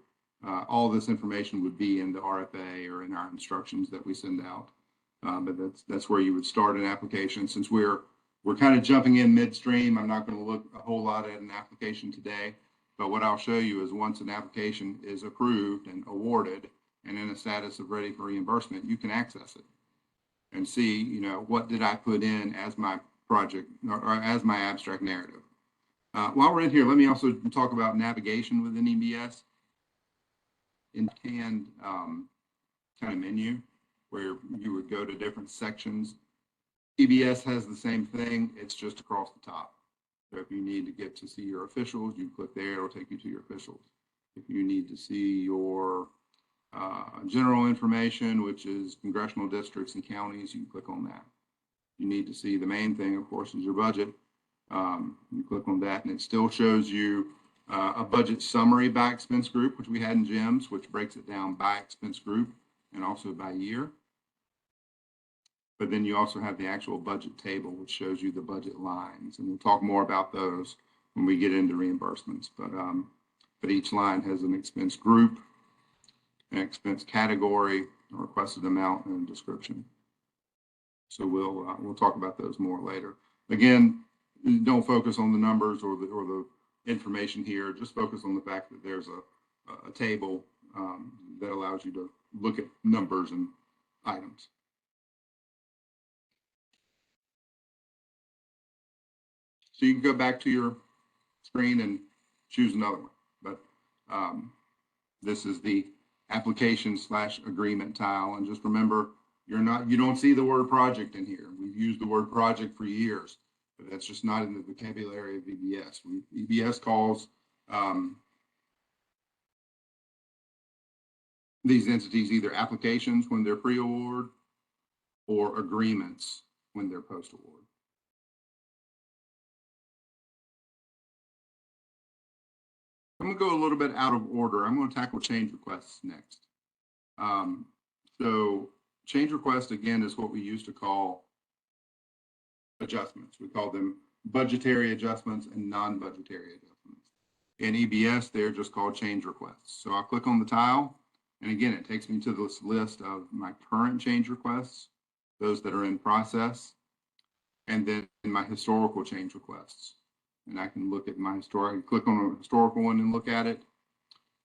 All this information would be in the RFA or in our instructions that we send out. But that's where you would start an application. Since we're kind of jumping in midstream, I'm not going to look a whole lot at an application today. But what I'll show you is once an application is approved and awarded and in a status of ready for reimbursement, you can access it and see, what did I put in as my project or as my abstract narrative. While we're in here, let me also talk about navigation within EBS. In canned kind of menu where you would go to different sections. EBS has the same thing. It's just across the top. So if you need to get to see your officials, you click there, it'll take you to your officials. If you need to see your general information, which is congressional districts and counties, you can click on that. You need to see the main thing, of course, is your budget. You click on that and it still shows you a budget summary by expense group, which we had in GEMS, which breaks it down by expense group and also by year. But then you also have the actual budget table, which shows you the budget lines. And we'll talk more about those when we get into reimbursements. But each line has an expense group, an expense category, a requested amount, and a description. So we'll talk about those more later. Again, don't focus on the numbers or the information here. Just focus on the fact that there's a table that allows you to look at numbers and items. So you can go back to your screen and choose another one. But this is the application/agreement tile. And just remember, you don't see the word project in here. We've used the word project for years, but that's just not in the vocabulary of EBS. EBS calls these entities either applications when they're pre-award or agreements when they're post-award. I'm going to go a little bit out of order. I'm going to tackle change requests next. So change request, again, is what we used to call adjustments. We call them budgetary adjustments and non-budgetary adjustments. In EBS, they're just called change requests. So I'll click on the tile, and again, it takes me to this list of my current change requests, those that are in process, and then my historical change requests. And I can look at my click on a historical one and look at it.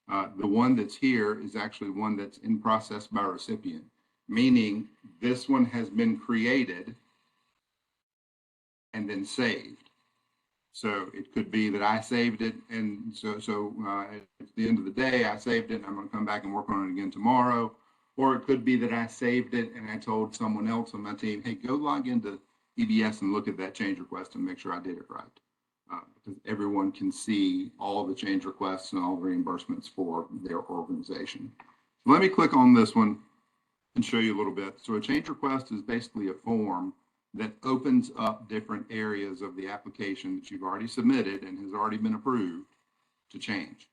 The one that's here is actually one that's in process by recipient, meaning this one has been created and then saved. So it could be that I saved it, and so at the end of the day, I saved it, and I'm going to come back and work on it again tomorrow. Or it could be that I saved it and I told someone else on my team, hey, go log into EBS and look at that change request and make sure I did it right. Because everyone can see all the change requests and all the reimbursements for their organization. So let me click on this one and show you a little bit. So a change request is basically a form that opens up different areas of the application that you've already submitted and has already been approved to change.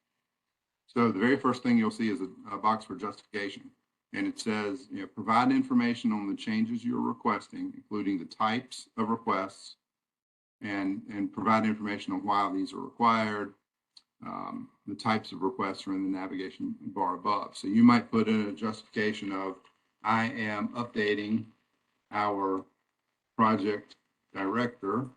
So the very first thing you'll see is a box for justification. And it says, you know, provide information on the changes you're requesting, including the types of requests, and provide information on why these are required. The types of requests are in the navigation bar above. So you might put in a justification of, I am updating our project director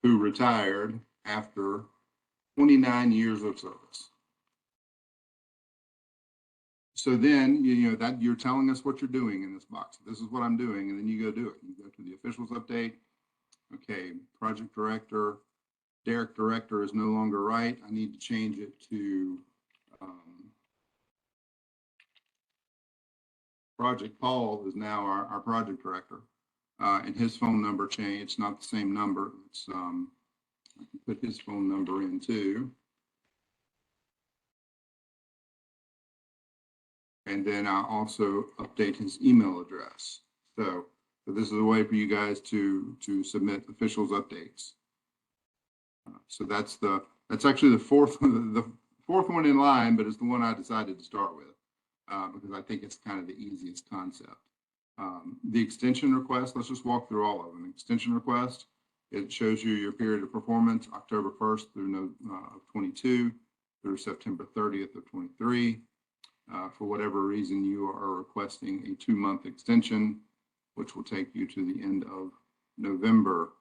who retired after 29 years of service. So then, you know, that you're telling us what you're doing in this box. This is what I'm doing, and then you go do it. You go to the officials update. Okay, project director, Derek director is no longer right. I need to change it to Project Paul is now our project director, and his phone number changed. It's not the same number. It's I can put his phone number in too. And then I'll also update his email address. So this is a way for you guys to submit officials updates. So that's actually the fourth one in line, but it's the one I decided to start with because I think it's kind of the easiest concept. The extension request, let's just walk through all of them. Extension request, it shows you your period of performance, October 1st through 22 through September 30th of 23. For whatever reason, you are requesting a 2-month extension, which will take you to the end of November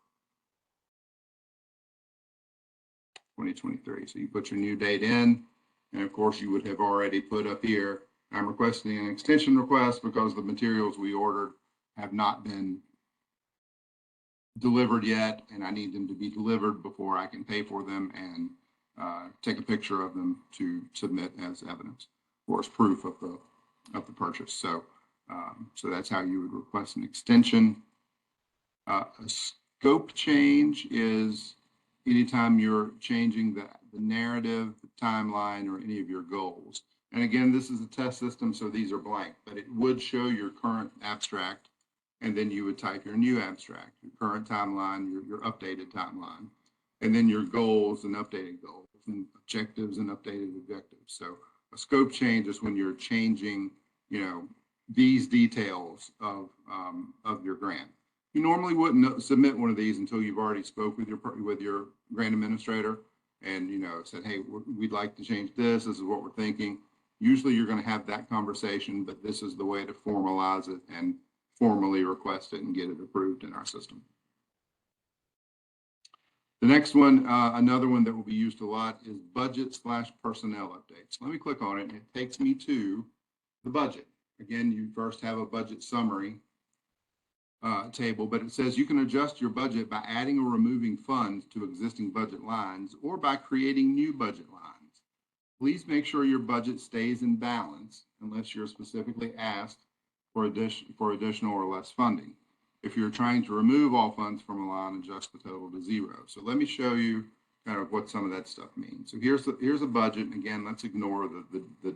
2023. So you put your new date in, and of course you would have already put up here, I'm requesting an extension request because the materials we ordered have not been delivered yet, and I need them to be delivered before I can pay for them and take a picture of them to submit as evidence or as proof of the purchase. So that's how you would request an extension. A scope change is anytime you're changing the narrative, the timeline, or any of your goals. And again, this is a test system, so these are blank, but it would show your current abstract, and then you would type your new abstract, your current timeline, your updated timeline, and then your goals and updated goals, and objectives and updated objectives. So a scope change is when you're changing, you know, these details of your grant. You normally wouldn't submit one of these until you've already spoke with your grant administrator and, you know, said, hey, we'd like to change this. This is what we're thinking. Usually you're going to have that conversation, but this is the way to formalize it and formally request it and get it approved in our system. The next one, another one that will be used a lot is budget/personnel updates. Let me click on it and it takes me to the budget. Again, you first have a budget summary table, but it says you can adjust your budget by adding or removing funds to existing budget lines or by creating new budget lines. Please make sure your budget stays in balance unless you're specifically asked for additional or less funding. If you're trying to remove all funds from a line, adjust the total to 0. So let me show you kind of what some of that stuff means. So here's a budget. And again, let's ignore the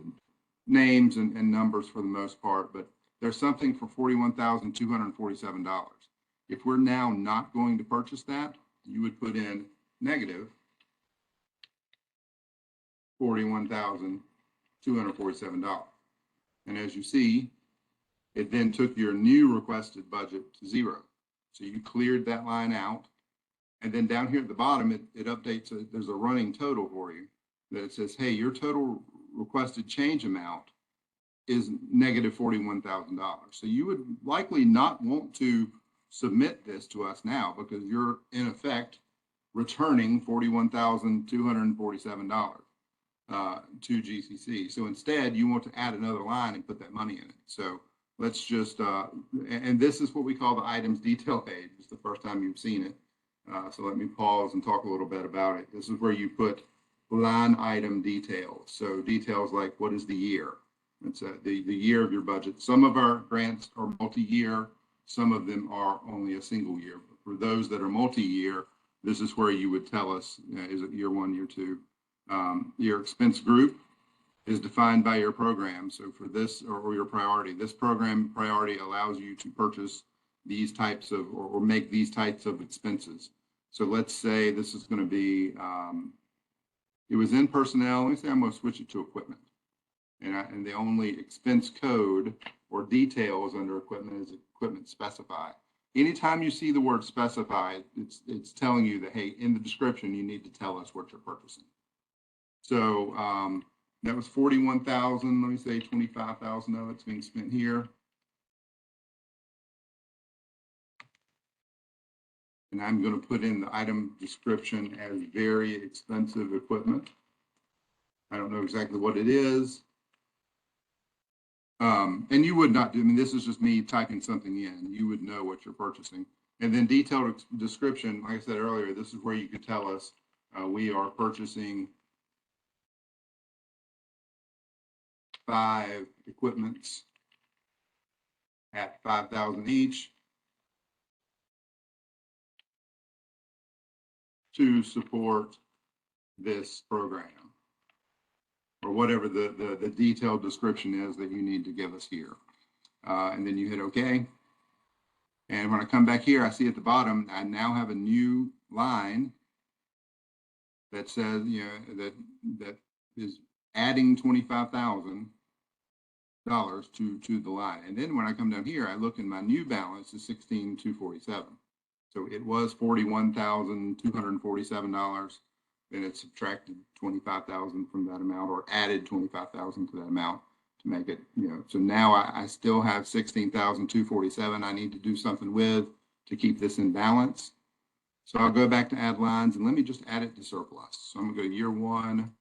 names and numbers for the most part, but there's something for $41,247. If we're now not going to purchase that, you would put in negative $41,247. And as you see, it then took your new requested budget to 0. So you cleared that line out. And then down here at the bottom, it updates, there's a running total for you that it says, hey, your total requested change amount is negative $41,000. So you would likely not want to submit this to us now because you're in effect returning $41,247 to GCC. So instead, you want to add another line and put that money in it. So let's just, and this is what we call the items detail page. It's the first time you've seen it. So let me pause and talk a little bit about it. This is where you put line item details. So details like what is the year? It's the year of your budget. Some of our grants are multi-year. Some of them are only a single year. But for those that are multi-year, this is where you would tell us, is it year one, year two? Your expense group is defined by your program. So for this, or your priority, this program priority allows you to purchase these types of, or make these types of expenses. So let's say this is going to be, it was in personnel. Let me say I'm going to switch it to equipment. And the only expense code or details under equipment is equipment specified. Anytime you see the word specified, it's telling you that, hey, in the description, you need to tell us what you're purchasing. So that was 41,000. Let me say 25,000 of it's being spent here. And I'm going to put in the item description as very expensive equipment. I don't know exactly what it is. And you would not do, I mean, this is just me typing something in. You would know what you're purchasing. And then detailed description, like I said earlier, this is where you could tell us we are purchasing 5 equipments at 5,000 each to support this program, or whatever the detailed description is that you need to give us here. And then you hit OK. And when I come back here, I see at the bottom, I now have a new line that says, you know, that is adding $25,000 to the line. And then when I come down here, I look in my new balance is $16,247. So it was $41,247. Then it subtracted 25,000 from that amount, or added 25,000 to that amount to make it, you know. So now I still have 16,247 I need to do something with to keep this in balance. So I'll go back to add lines, and let me just add it to surplus. So I'm gonna go to year one.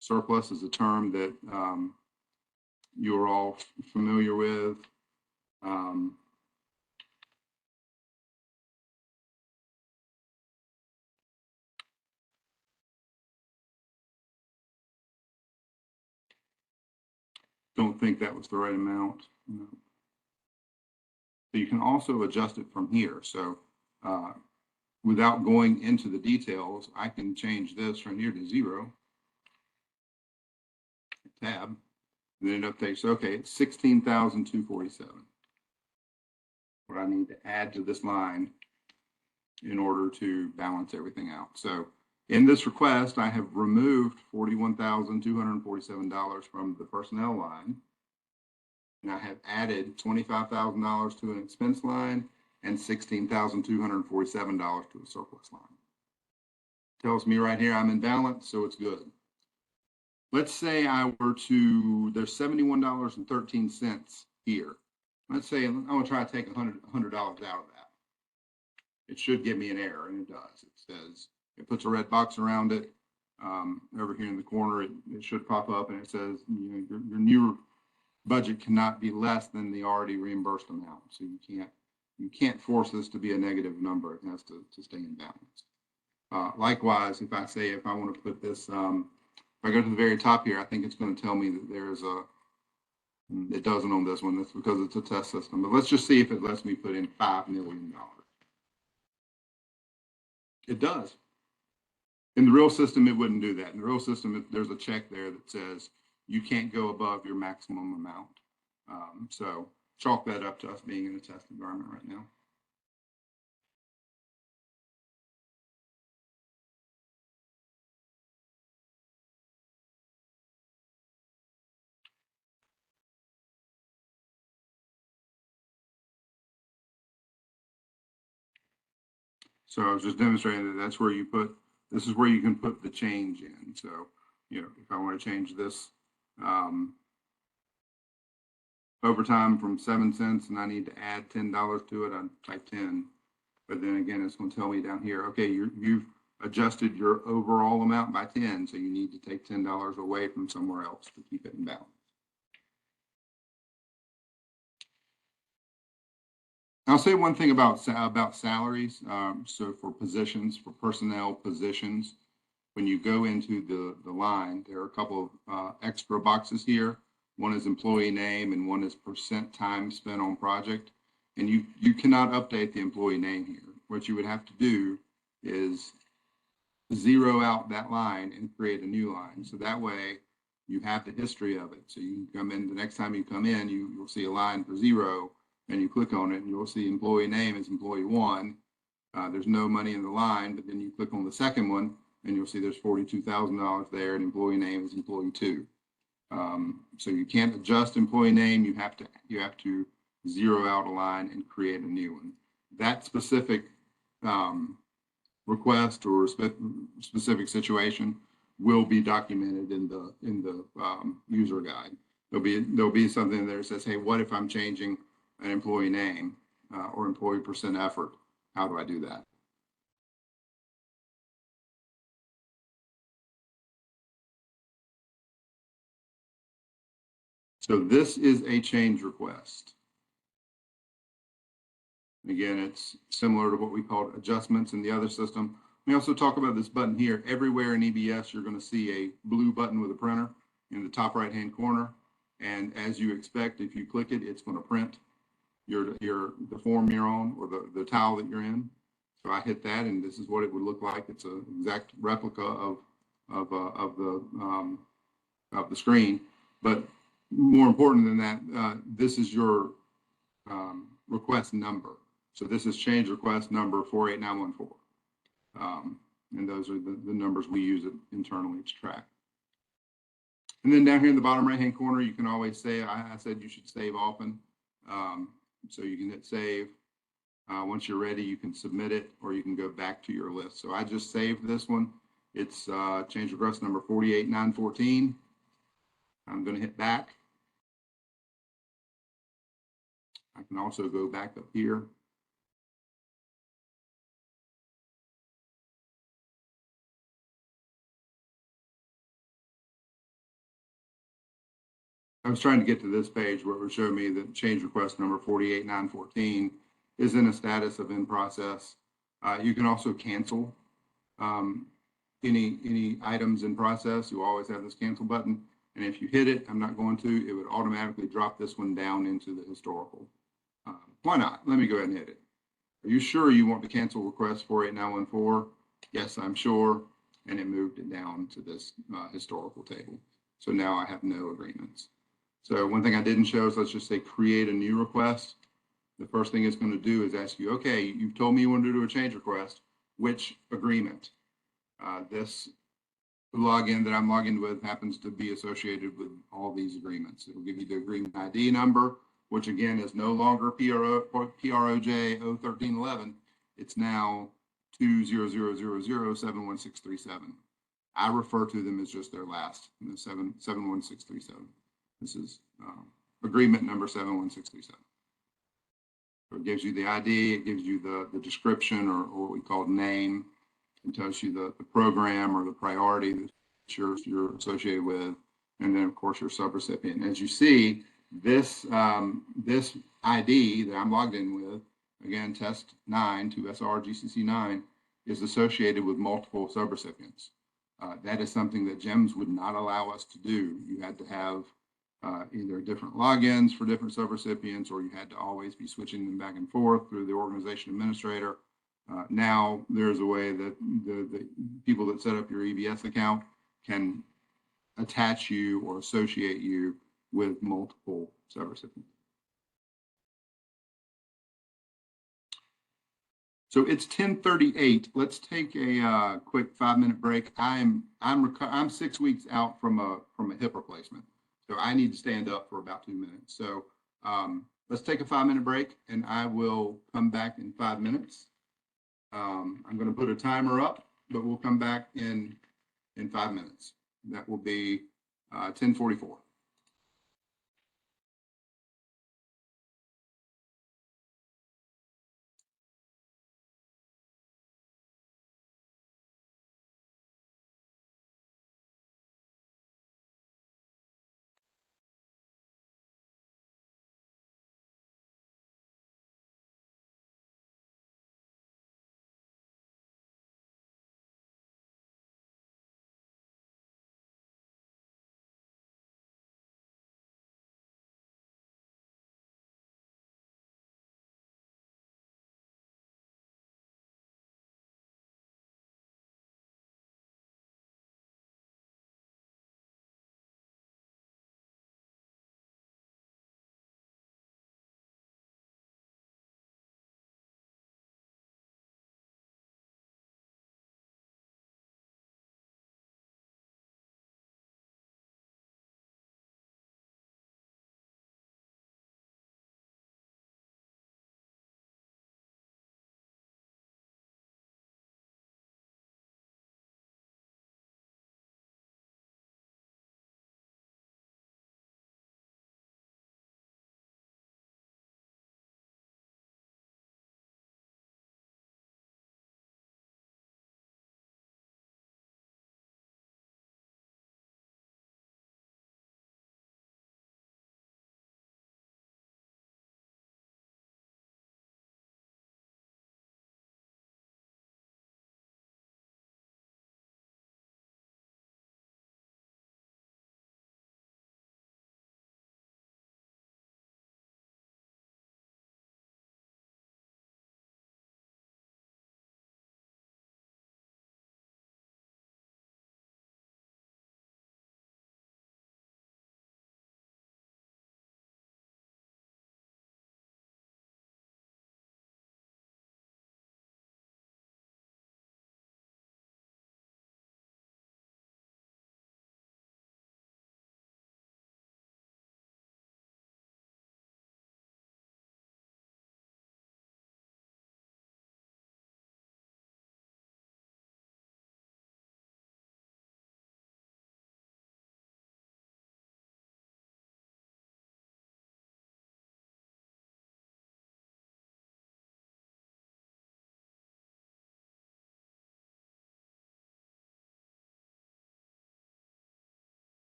Surplus is a term that you're all familiar with. Don't think that was the right amount. No. So you can also adjust it from here. So without going into the details, I can change this from here to 0. Tab. And then it updates. Okay, it's 16,247. What I need to add to this line in order to balance everything out. So in this request, I have removed $41,247 from the personnel line, and I have added $25,000 to an expense line and $16,247 to a surplus line. Tells me right here I'm in balance, so it's good. Let's say I were to, there's $71.13 here. Let's say I'm going to try to take $100 out of that. It should give me an error, and it does. It says, it puts a red box around it. Over here in the corner, it should pop up, and it says, you know, your new budget cannot be less than the already reimbursed amount. So you can't force this to be a negative number. It has to stay in balance. Likewise, if I say, if I want to put this, if I go to the very top here, I think it's going to tell me that there's a, it doesn't on this one. That's because it's a test system. But let's just see if it lets me put in $5 million. It does. In the real system, it wouldn't do that. In the real system, there's a check there that says you can't go above your maximum amount. So chalk that up to us being in a test environment right now. So I was just demonstrating that that's where you put, this is where you can put the change in. So, you know, if I want to change this overtime from 7 cents and I need to add $10 to it, I type 10. But then again, it's going to tell me down here, okay, you've adjusted your overall amount by 10, so you need to take $10 away from somewhere else to keep it in balance. I'll say one thing about salaries. So for positions, for personnel positions, when you go into the line, there are a couple of extra boxes here. One is employee name and one is percent time spent on project. And you cannot update the employee name here. What you would have to do is zero out that line and create a new line. So that way you have the history of it. So you come in, the next time you come in, you'll see a line for 0, and you click on it and you'll see employee name is employee 1. There's no money in the line, but then you click on the second one and you'll see there's $42,000 there, and employee name is employee 2. So you can't adjust employee name. You have to zero out a line and create a new one. That specific request or specific situation will be documented in the user guide. There'll be something there that says, hey, what if I'm changing an employee name or employee percent effort? How do I do that? So this is a change request. Again, it's similar to what we called adjustments in the other system. We also talk about this button here. Everywhere in EBS, you're going to see a blue button with a printer in the top right-hand corner. And as you expect, if you click it, it's going to print the form you're on, or the tile that you're in. So I hit that, and this is what it would look like. It's an exact replica of the screen. But more important than that, this is your request number. So this is change request number 48914. And those are the numbers we use it internally to track. And then down here in the bottom right-hand corner, you can always say, I said you should save often. So you can hit save. Once you're ready, you can submit it, or you can go back to your list. So I just saved this one. It's change request number 48914. I'm going to hit back. I can also go back up here. I was trying to get to this page where it would show me that change request number 48914 is in a status of in process. You can also cancel any items in process. You always have this cancel button. And if you hit it, I'm not going to, it would automatically drop this one down into the historical. Why not? Let me go ahead and hit it. Are you sure you want to cancel request 48914? Yes, I'm sure. And it moved it down to this historical table. So now I have no agreements. So one thing I didn't show is, let's just say create a new request. The first thing it's going to do is ask you, okay, you've told me you want to do a change request. Which agreement? This login that I'm logged in with happens to be associated with all these agreements. It'll give you the agreement ID number, which again is no longer PROJ 01311. It's now 200007167. I refer to them as just their last, 71637. This is agreement number 71637. So it gives you the ID, it gives you the description, or what we call name. It tells you the program or the priority that you're associated with, and then of course your subrecipient. As you see, this this ID that I'm logged in with, again, test 9 to SR GCC 9, is associated with multiple subrecipients. That is something that GEMS would not allow us to do. You had to have either different logins for different subrecipients, or you had to always be switching them back and forth through the organization administrator. Now there's a way that the people that set up your EBS account can attach you or associate you with multiple subrecipients. So it's 10:38. Let's take a quick 5-minute break. I'm 6 weeks out from a hip replacement, so I need to stand up for about 2 minutes. So let's take a 5-minute break, and I will come back in 5 minutes. I'm going to put a timer up, but we'll come back in 5 minutes. That will be 10:44.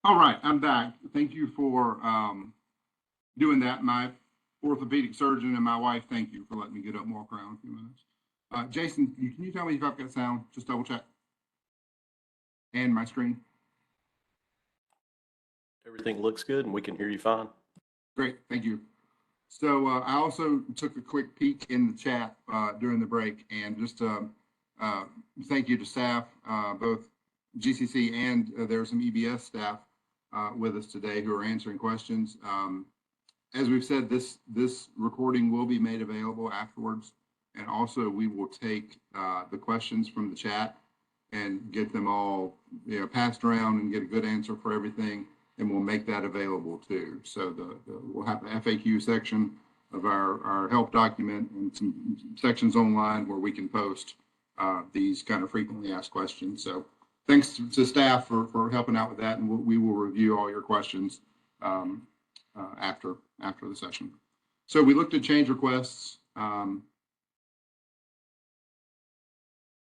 All right, I'm back. Thank you for doing that. My orthopedic surgeon and my wife, thank you for letting me get up and walk around a few minutes. Jason, can you tell me if I've got sound? Just double check. And my screen. Everything looks good and we can hear you fine. Great, thank you. So I also took a quick peek in the chat during the break, and just thank you to staff, both GCC and there are some EBS staff with us today who are answering questions. As we've said, this recording will be made available afterwards, and also we will take the questions from the chat and get them all passed around and get a good answer for everything. And we'll make that available too. So we'll have the FAQ section of our help document and some sections online where we can post these kind of frequently asked questions. So thanks to staff for helping out with that, and we will review all your questions after the session. So we looked at change requests.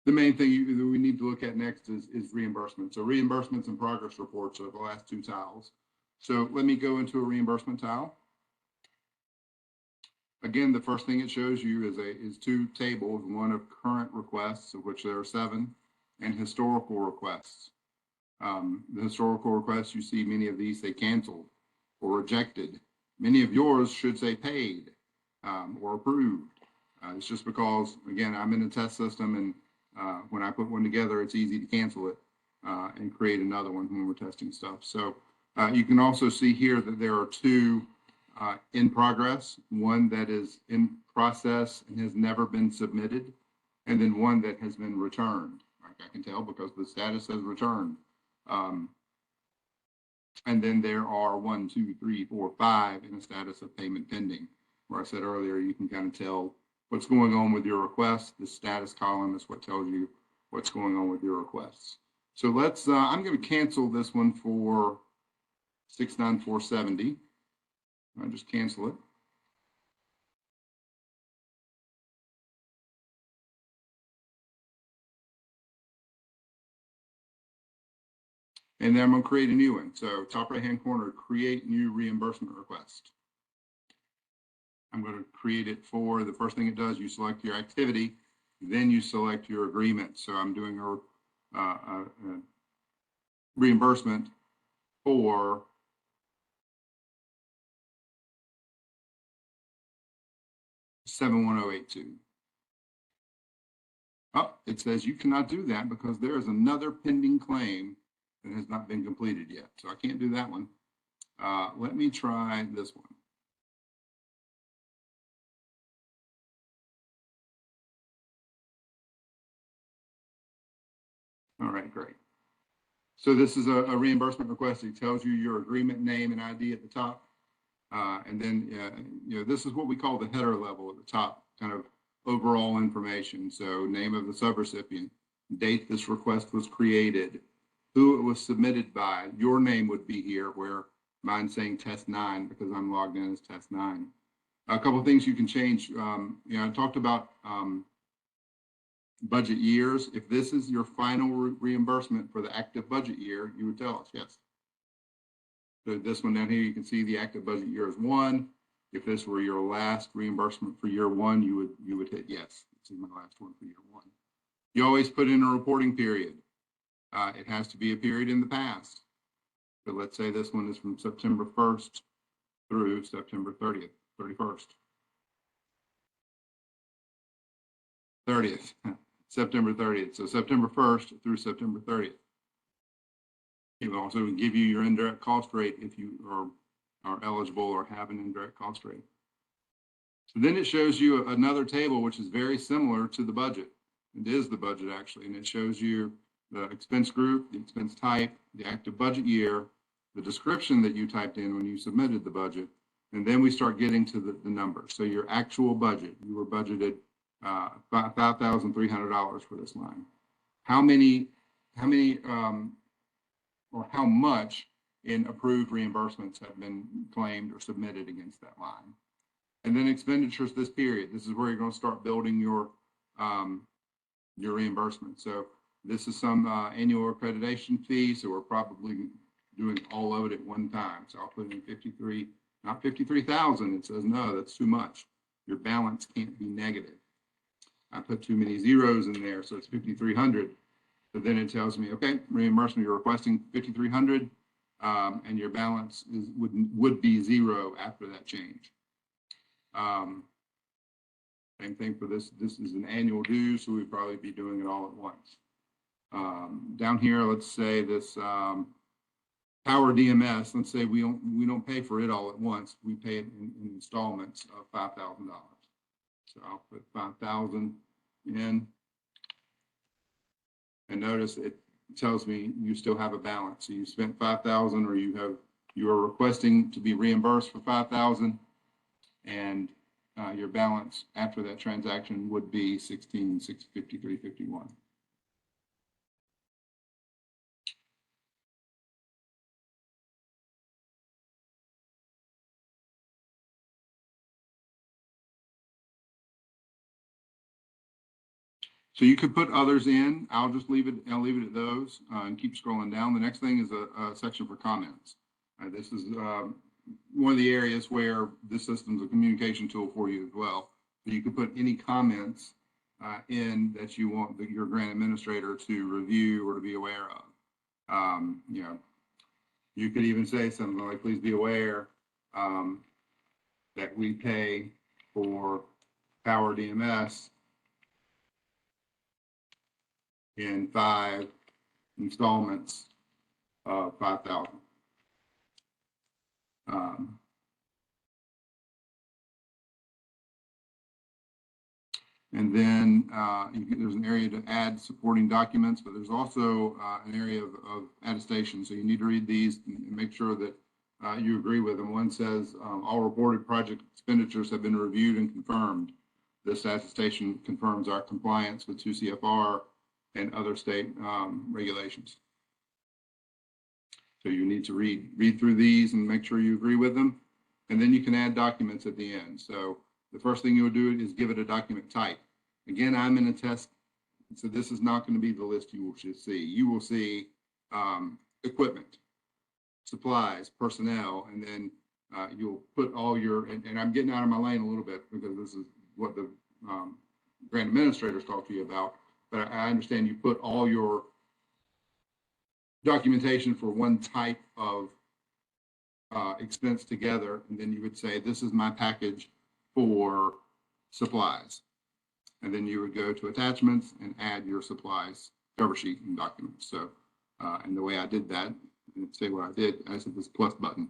The main thing that we need to look at next is reimbursement. So reimbursements and progress reports are the last two tiles. So let me go into a reimbursement tile. Again, the first thing it shows you is two tables, one of current requests, of which there are 7, and historical requests. The historical requests, you see many of these say canceled or rejected. Many of yours should say paid or approved. It's just because, again, I'm in a test system, and when I put one together, it's easy to cancel it and create another one when we're testing stuff. So you can also see here that there are 2 in progress, one that is in process and has never been submitted, and then one that has been returned. I can tell because the status says returned. And then there are 1, 2, 3, 4, 5 in a status of payment pending, where I said earlier, you can kind of tell what's going on with your request. The status column is what tells you what's going on with your requests. So let's, I'm going to cancel this one for 69470. I'll just cancel it. And then I'm going to create a new one. So top right-hand corner, create new reimbursement request. I'm going to create it for, the first thing it does, you select your activity, then you select your agreement. So I'm doing a reimbursement for $71082. Oh, it says you cannot do that because there is another pending claim that has not been completed yet. So I can't do that one. Let me try this one. All right, great. So this is a reimbursement request. It tells you your agreement name and ID at the top. And then, this is what we call the header level at the top, kind of overall information. So name of the subrecipient, date this request was created, who it was submitted by. Your name would be here, where mine's saying test 9 because I'm logged in as test 9. A couple of things you can change. I talked about budget years. If this is your final reimbursement for the active budget year, you would tell us yes. So this one down here, you can see the active budget year is 1. If this were your last reimbursement for year 1, you would hit yes. This is my last one for year 1. You always put in a reporting period. It has to be a period in the past. So let's say this one is from September 1st through September 30th, 31st. 30th, September 30th. So September 1st through September 30th. It will also give you your indirect cost rate if you are eligible or have an indirect cost rate. So then it shows you another table, which is very similar to the budget. It is the budget actually, and it shows you the expense group, the expense type, the active budget year, the description that you typed in when you submitted the budget, and then we start getting to the numbers. So your actual budget, you were budgeted $5,300 for this line. How much in approved reimbursements have been claimed or submitted against that line? And then expenditures this period. This is where you're going to start building your reimbursement. So this is some annual accreditation fee, so we're probably doing all of it at one time. So I'll put in 53, not 53,000. It says, no, that's too much. Your balance can't be negative. I put too many zeros in there, so it's 5,300. But then it tells me, okay, reimbursement, you're requesting 5,300, and your balance would be zero after that change. Same thing for this. This is an annual due, so we'd probably be doing it all at once. Down here, let's say this power DMS. Let's say we don't pay for it all at once. We pay it in installments of $5,000. So I'll put 5,000 in, and notice it tells me you still have a balance. So you spent 5,000, or you are requesting to be reimbursed for 5,000, and your balance after that transaction would be 16,653.51. So you could put others in. I'll just leave it. I'll leave it at those and keep scrolling down. The next thing is a section for comments. This is one of the areas where this system is a communication tool for you as well. So you can put any comments in that you want your grant administrator to review or to be aware of. You know, you could even say something like, "Please be aware that we pay for Power DMS in 5 installments of 5,000. And then there's an area to add supporting documents, but there's also an area of attestation. So you need to read these and make sure that you agree with them. One says all reported project expenditures have been reviewed and confirmed. This attestation confirms our compliance with 2 CFR and other state regulations. So you need to read through these and make sure you agree with them. And then you can add documents at the end. So the first thing you'll do is give it a document type. Again, I'm in a test, so this is not going to be the list you will see. You will see equipment, supplies, personnel, and then you'll put all your, and I'm getting out of my lane a little bit because this is what the grant administrators talk to you about, but I understand you put all your documentation for one type of expense together, and then you would say, this is my package for supplies. And then you would go to attachments and add your supplies cover sheet and documents. So, and the way I did that, and say what I did, I said this plus button.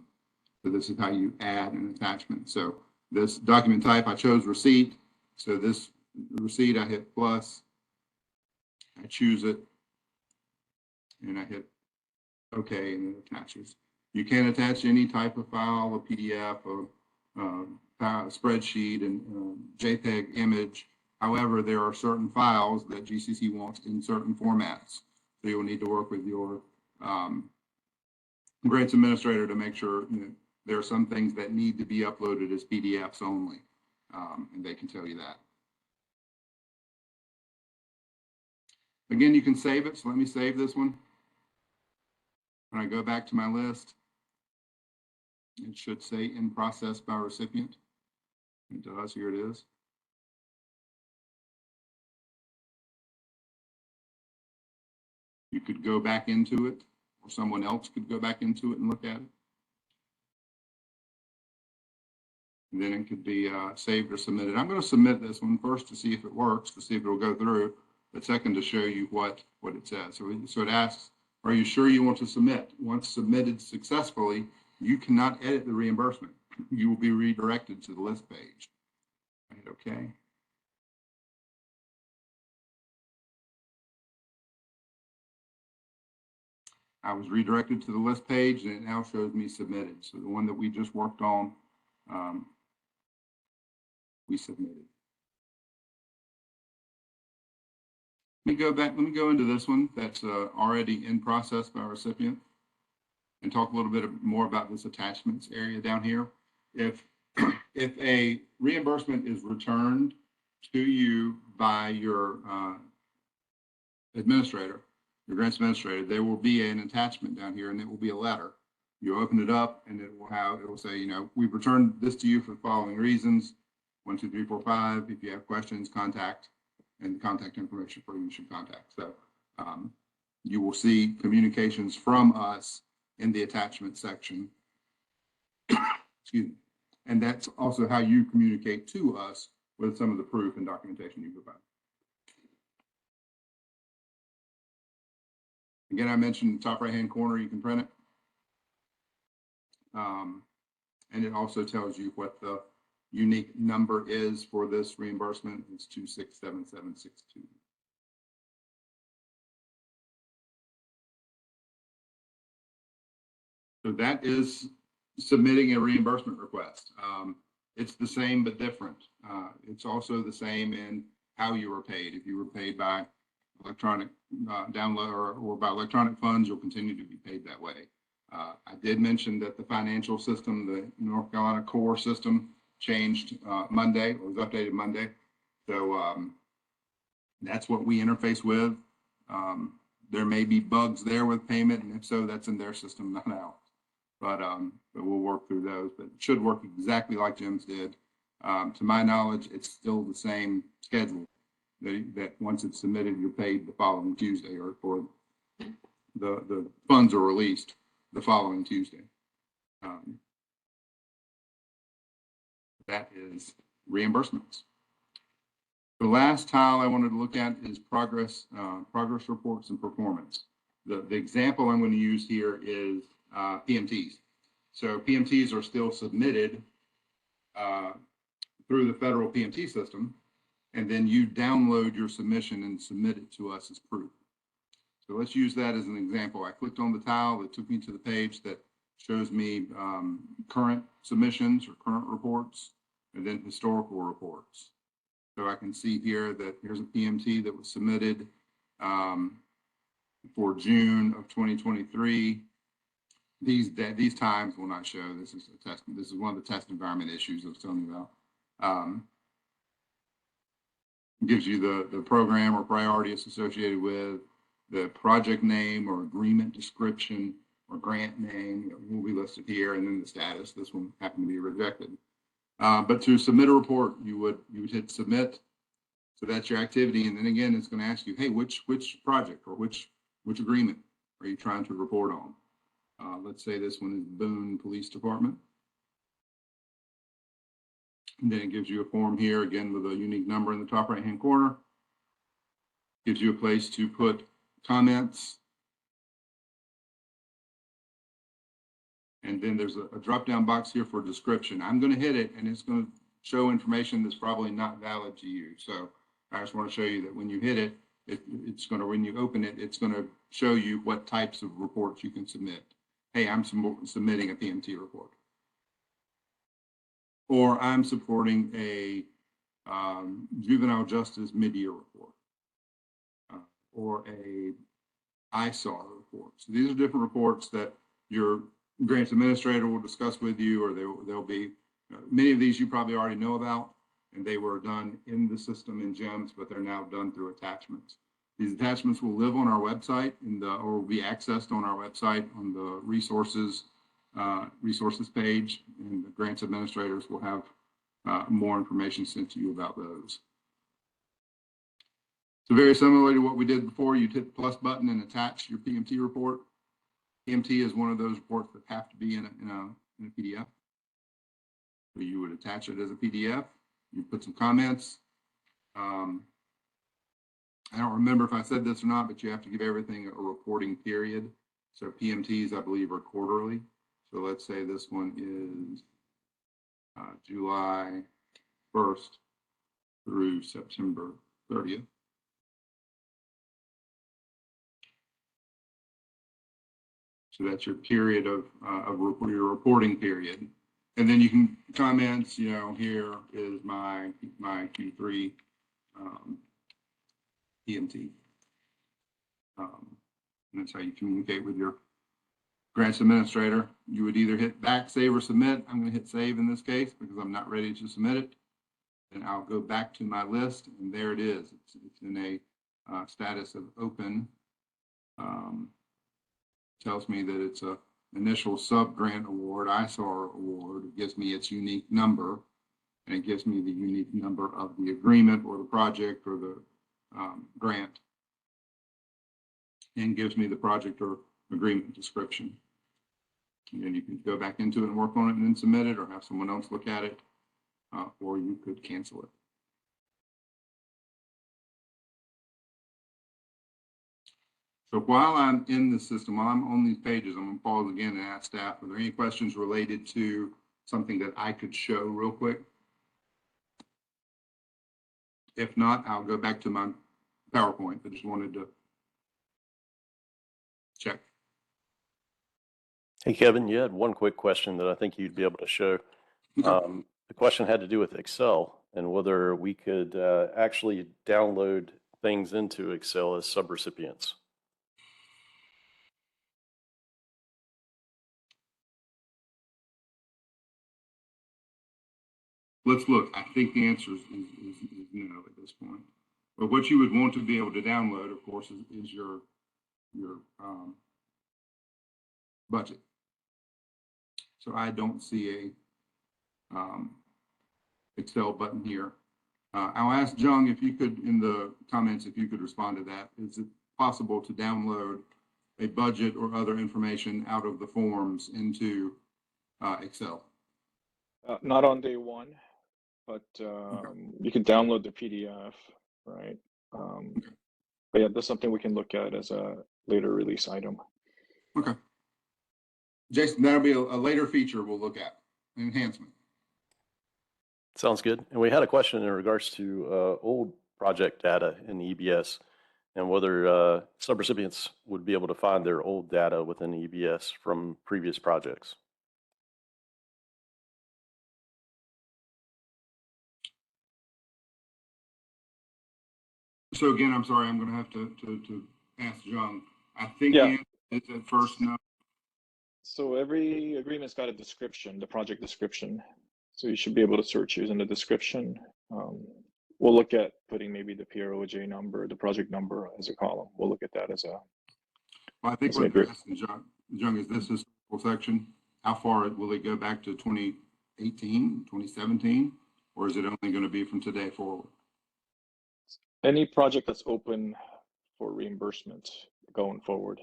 So this is how you add an attachment. So this document type, I chose receipt. So this receipt, I hit plus, I choose it, and I hit OK, and it attaches. You can attach any type of file, a PDF, a spreadsheet, and JPEG image. However, there are certain files that GCC wants in certain formats. So you'll need to work with your grants administrator to make sure there are some things that need to be uploaded as PDFs only, and they can tell you that. Again, you can save it. So let me save this one. When I go back to my list, it should say in process by recipient. It does. Here it is. You could go back into it, or someone else could go back into it and look at it. And then it could be saved or submitted. I'm going to submit this one first to see if it works, to see if it will go through, but second to show you what it says. So it asks, are you sure you want to submit? Once submitted successfully, you cannot edit the reimbursement. You will be redirected to the list page. I hit OK. I was redirected to the list page, and it now shows me submitted. So the one that we just worked on, we submitted. Let me go back. Let me go into this one that's already in process by recipient, and talk a little bit more about this attachments area down here. If a reimbursement is returned to you by your administrator, your grants administrator, there will be an attachment down here, and it will be a letter. You open it up and it will say, we've returned this to you for the following reasons. 1, 2, 3, 4, 5. If you have questions, contact, and the contact information for you should contact. So you will see communications from us in the attachment section. Excuse me. And that's also how you communicate to us with some of the proof and documentation you provide. Again, I mentioned the top right-hand corner, you can print it. And it also tells you what the unique number is for this reimbursement. It's 267762. So that is submitting a reimbursement request. It's the same but different. It's also the same in how you were paid. If you were paid by electronic download or by electronic funds, you'll continue to be paid that way. I did mention that the financial system, the North Carolina core system, changed Monday, or was updated Monday. So that's what we interface with. There may be bugs there with payment, and if so, that's in their system, not ours. But we'll work through those. But it should work exactly like Jim's did. To my knowledge, it's still the same schedule that once it's submitted, you're paid the following Tuesday, or the funds are released the following Tuesday. That is reimbursements. The last tile I wanted to look at is progress reports and performance. The example I'm going to use here is PMTs. So PMTs are still submitted through the federal PMT system, and then you download your submission and submit it to us as proof. So let's use that as an example. I clicked on the tile that took me to the page that shows me current submissions or current reports, and then historical reports. So I can see here that here's a PMT that was submitted for June of 2023. These times will not show. This is a test. This is one of the test environment issues I was telling you about. Gives you the program or priority it's associated with, the project name or agreement description or grant name will be listed here, and then the status. This one happened to be rejected. But to submit a report, you would hit submit. So that's your activity, and then again, it's going to ask you, hey, which project or which agreement are you trying to report on? Let's say this one is Boone Police Department. And then it gives you a form here, again, with a unique number in the top right-hand corner. Gives you a place to put comments. And then there's a drop-down box here for description. I'm going to hit it, and it's going to show information that's probably not valid to you. So I just want to show you that when you hit it, it's going to, when you open it, it's going to show you what types of reports you can submit. Hey, I'm submitting a PMT report. Or I'm supporting a juvenile justice mid-year report. Or a ISAR report. So these are different reports that your grants administrator will discuss with you, or they'll be, many of these you probably already know about, and they were done in the system in GEMS, but they're now done through attachments. These attachments will live on our website or will be accessed on our website on the resources page, and the grants administrators will have more information sent to you about those. So very similar to what we did before, you'd hit the plus button and attach your PMT report. PMT is one of those reports that have to be in a PDF. So you would attach it as a PDF. You put some comments. I don't remember if I said this or not, but you have to give everything a reporting period. So PMTs, I believe, are quarterly. So let's say this one is July 1st through September 30th. So that's your period of your reporting period. And then you can comments, here is my Q3 PMT. And that's how you communicate with your grants administrator. You would either hit back, save, or submit. I'm going to hit save in this case because I'm not ready to submit it. Then I'll go back to my list, and there it is. It's in a status of open. Tells me that it's a initial sub-grant award, ISAR award. It gives me its unique number, and it gives me the unique number of the agreement or the project or the grant, and gives me the project or agreement description. And then you can go back into it and work on it and then submit it, or have someone else look at it, or you could cancel it. So while I'm in the system, while I'm on these pages, I'm going to pause again and ask staff, are there any questions related to something that I could show real quick? If not, I'll go back to my PowerPoint. I just wanted to check. Hey, Kevin, you had one quick question that I think you'd be able to show. Okay. The question had to do with Excel and whether we could actually download things into Excel as subrecipients. Let's look. I think the answer is no at this point. But what you would want to be able to download, of course, is your budget. So I don't see a Excel button here. I'll ask Jung if you could, in the comments, if you could respond to that. Is it possible to download a budget or other information out of the forms into Excel? Not on day one, but you can download the PDF, right? But yeah, that's something we can look at as a later release item. Okay. Jason, that'll be a later feature we'll look at, an enhancement. Sounds good. And we had a question in regards to old project data in EBS and whether subrecipients would be able to find their old data within EBS from previous projects. So again, I'm sorry, I'm going to have to ask Jung. I think Yeah. the answer is at first no. So every agreement's got a description, the project description. So you should be able to search using the description. We'll look at putting maybe the PROJ number, the project number as a column. We'll look at that as a. Well, I think what you're asking, Jung, is this historical section. How far will it go back to 2018, 2017? Or is it only going to be from today forward? Any project that's open for reimbursement going forward.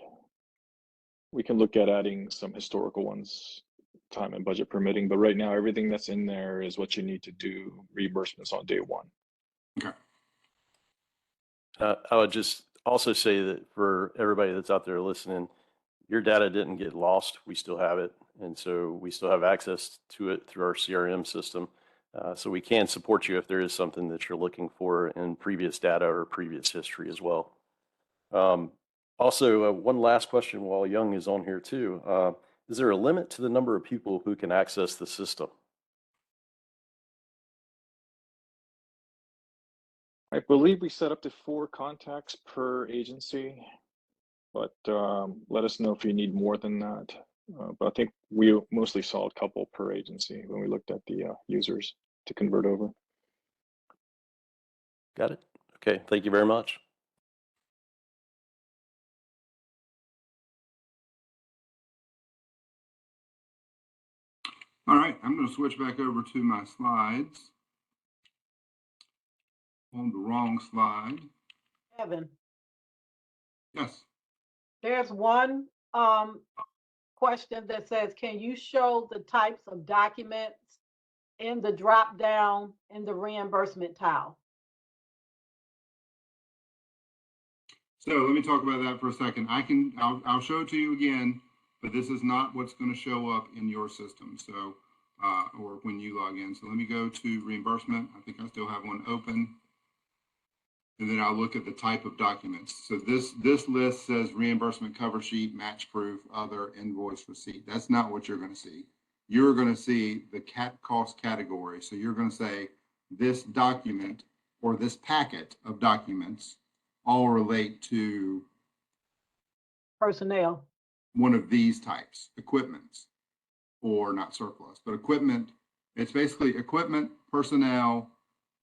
We can look at adding some historical ones, time and budget permitting, but right now everything that's in there is what you need to do reimbursements on day one. Okay. I would just also say that for everybody that's out there listening, your data didn't get lost. We still have it. And so we still have access to it through our CRM system. So we can support you if there is something that you're looking for in previous data or previous history as well. Also, one last question while Jung is on here too. Is there a limit to the number of people who can access the system? I believe we set up to 4 contacts per agency, but let us know if you need more than that. But I think we mostly saw a couple per agency when we looked at the users to convert over. Got it. Okay, thank you very much. All right, I'm going to switch back over to my slides. On the wrong slide. Kevin, Yes. there's one question that says, can you show the types of documents in the drop down in the reimbursement tile? So let me talk about that for a second. I'll show it to you again, but this is not what's going to show up in your system. So, or when you log in. So let me go to reimbursement. I think I still have one open. And then I'll look at the type of documents. So this list says reimbursement cover sheet, match proof, other, invoice, receipt. That's not what you're going to see. You're going to see the cost category. So you're going to say this document or this packet of documents all relate to Personnel. one of these types, equipments, or not surplus, but equipment. It's basically equipment, personnel,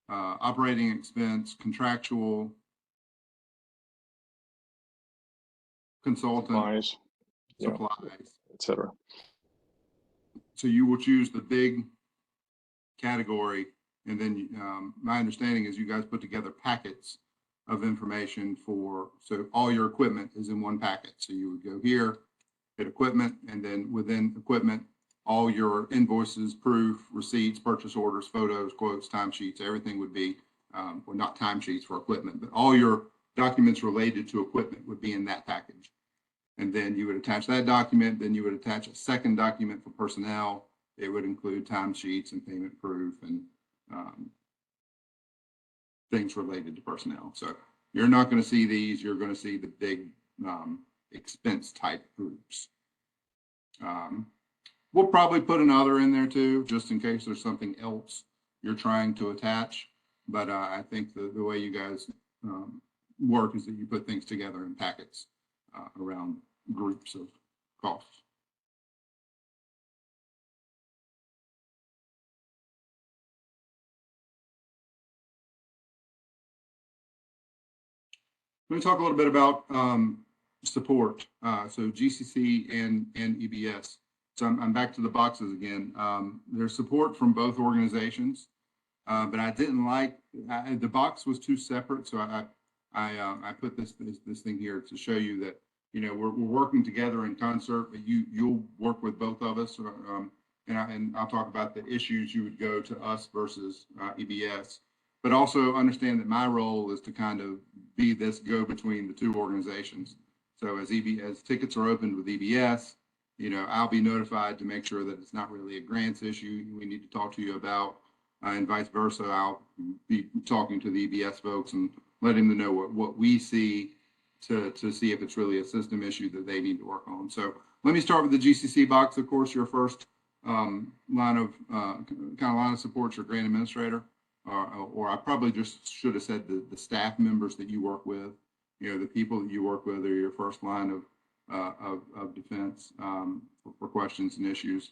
operating expense, contractual, consultant, you know, supplies. et cetera. So you will choose the big category, and then my understanding is you guys put together packets of information so all your equipment is in one packet. So you would go here, hit equipment, and then within equipment, all your invoices, proof, receipts, purchase orders, photos, quotes, timesheets, everything would be, well, not timesheets for equipment, but all your documents related to equipment would be in that package. And then you would attach that document, then you would attach a second document for personnel. It would include timesheets and payment proof and things related to personnel. So you're not going to see these. You're going to see the big expense type groups. We'll probably put another in there too, just in case there's something else you're trying to attach. But I think the way you guys work is that you put things together in packets around groups of costs. Let me talk a little bit about support. So GCC and EBS. So I'm back to the boxes again. There's support from both organizations, but I didn't like the box was too separate. So I put this thing here to show you that we're working together in concert, but you'll work with both of us. And I'll talk about the issues you would go to us versus EBS. But also understand that my role is to kind of be this go between the two organizations. So as tickets are opened with EBS, I'll be notified to make sure that it's not really a grants issue we need to talk to you about, and vice versa. I'll be talking to the EBS folks and letting them know what we see to see if it's really a system issue that they need to work on. So let me start with the GCC box. Of course, your first line of support, your grant administrator. Or I probably just should have said the staff members that you work with, the people that you work with are your first line of defense for questions and issues.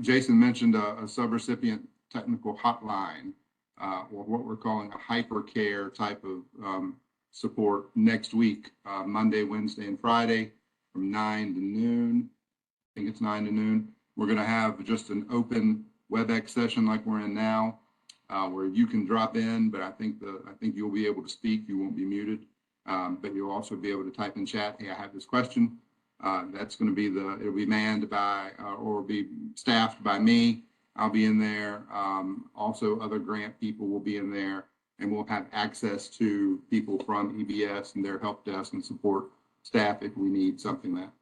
Jason mentioned a subrecipient technical hotline, or what we're calling a hypercare type of support next week, Monday, Wednesday, and Friday from 9 to noon. I think it's 9 to noon. We're going to have just an open WebEx session like we're in now. Where you can drop in, but I think you'll be able to speak. You won't be muted, but you'll also be able to type in chat. Hey, I have this question. That's going to be it'll be manned by or be staffed by me. I'll be in there. Also, other grant people will be in there, and we'll have access to people from EBS and their help desk and support staff if we need something else.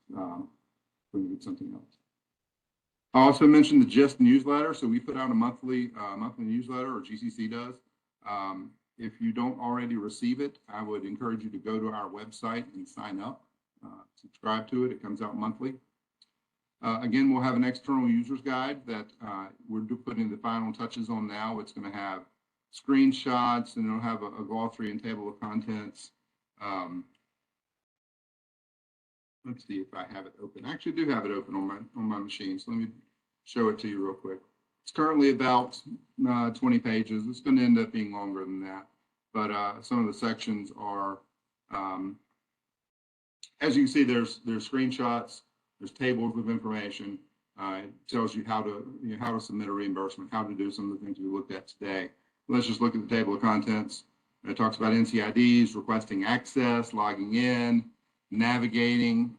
I also mentioned the GIST newsletter. So we put out a monthly newsletter, or GCC does. If you don't already receive it, I would encourage you to go to our website and sign up, subscribe to it. It comes out monthly. Again, we'll have an external user's guide that we're putting the final touches on now. It's going to have screenshots, and it'll have a glossary and table of contents. Let's see if I have it open. I actually do have it open on my machine. So let me show it to you real quick. It's currently about 20 pages. It's going to end up being longer than that. But some of the sections are, as you can see, there's screenshots, there's tables of information. It tells you how to submit a reimbursement, how to do some of the things we looked at today. Let's just look at the table of contents. It talks about NCIDs, requesting access, logging in, navigating,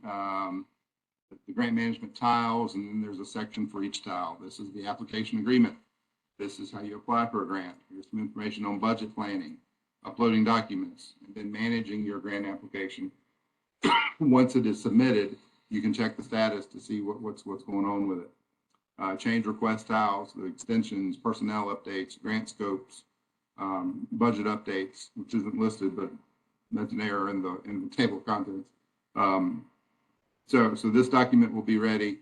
the grant management tiles, and then there's a section for each tile. This is the application agreement. This is how you apply for a grant. Here's some information on budget planning, uploading documents, and then managing your grant application. Once it is submitted, you can check the status to see what's going on with it. Change request tiles, the extensions, personnel updates, grant scopes, budget updates, which isn't listed, but that's an error in the table of contents. So this document will be ready.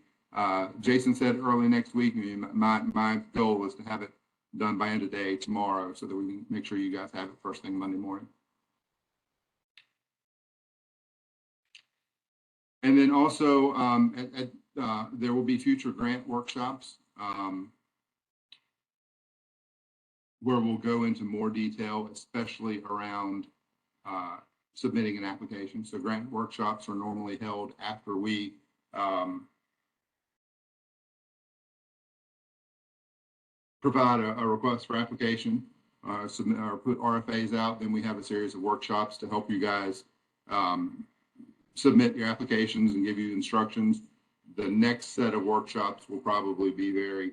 Jason said early next week. My goal is to have it done by end of day tomorrow, so that we can make sure you guys have it first thing Monday morning. And then also there will be future grant workshops where we'll go into more detail, especially around submitting an application. So grant workshops are normally held after we provide a request for application, submit or put RFAs out. Then we have a series of workshops to help you guys submit your applications and give you instructions. The next set of workshops will probably be very,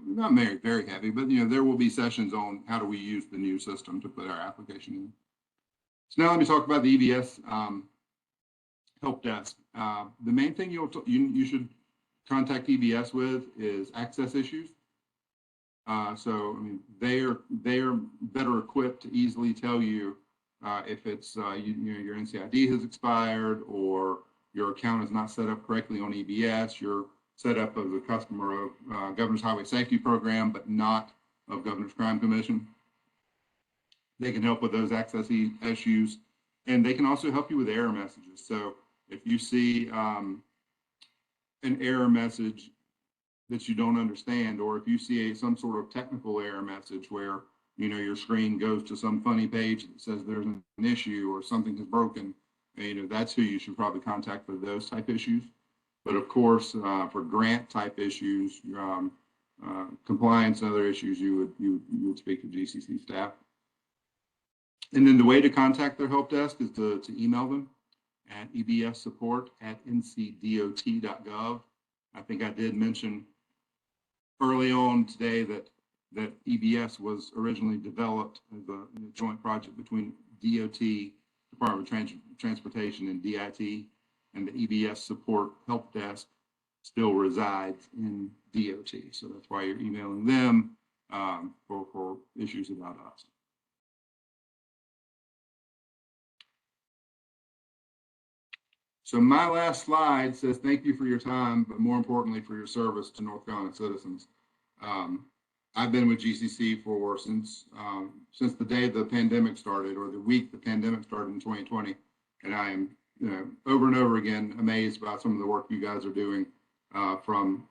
not very heavy, but there will be sessions on how do we use the new system to put our application in. So now let me talk about the EBS help desk. The main thing you should contact EBS with is access issues. So I mean, they are better equipped to easily tell you if it's your NCID has expired or your account is not set up correctly on EBS. You're set up as a customer of Governor's Highway Safety Program, but not of Governor's Crime Commission. They can help with those access issues, and they can also help you with error messages. So if you see an error message that you don't understand, or if you see some sort of technical error message where your screen goes to some funny page that says there's an issue or something is broken, that's who you should probably contact for those type issues. But of course, for grant type issues, compliance and other issues, you would speak to GCC staff. And then the way to contact their help desk is to email them at ebssupport@ncdot.gov. I think I did mention early on today that EBS was originally developed as a joint project between DOT, Department of Transportation, and DIT, and the EBS support help desk still resides in DOT. So that's why you're emailing them for issues about us. So my last slide says thank you for your time, but more importantly for your service to North Carolina citizens. I've been with GCC since the day the pandemic started, or the week the pandemic started in 2020, and I am over and over again amazed by some of the work you guys are doing, from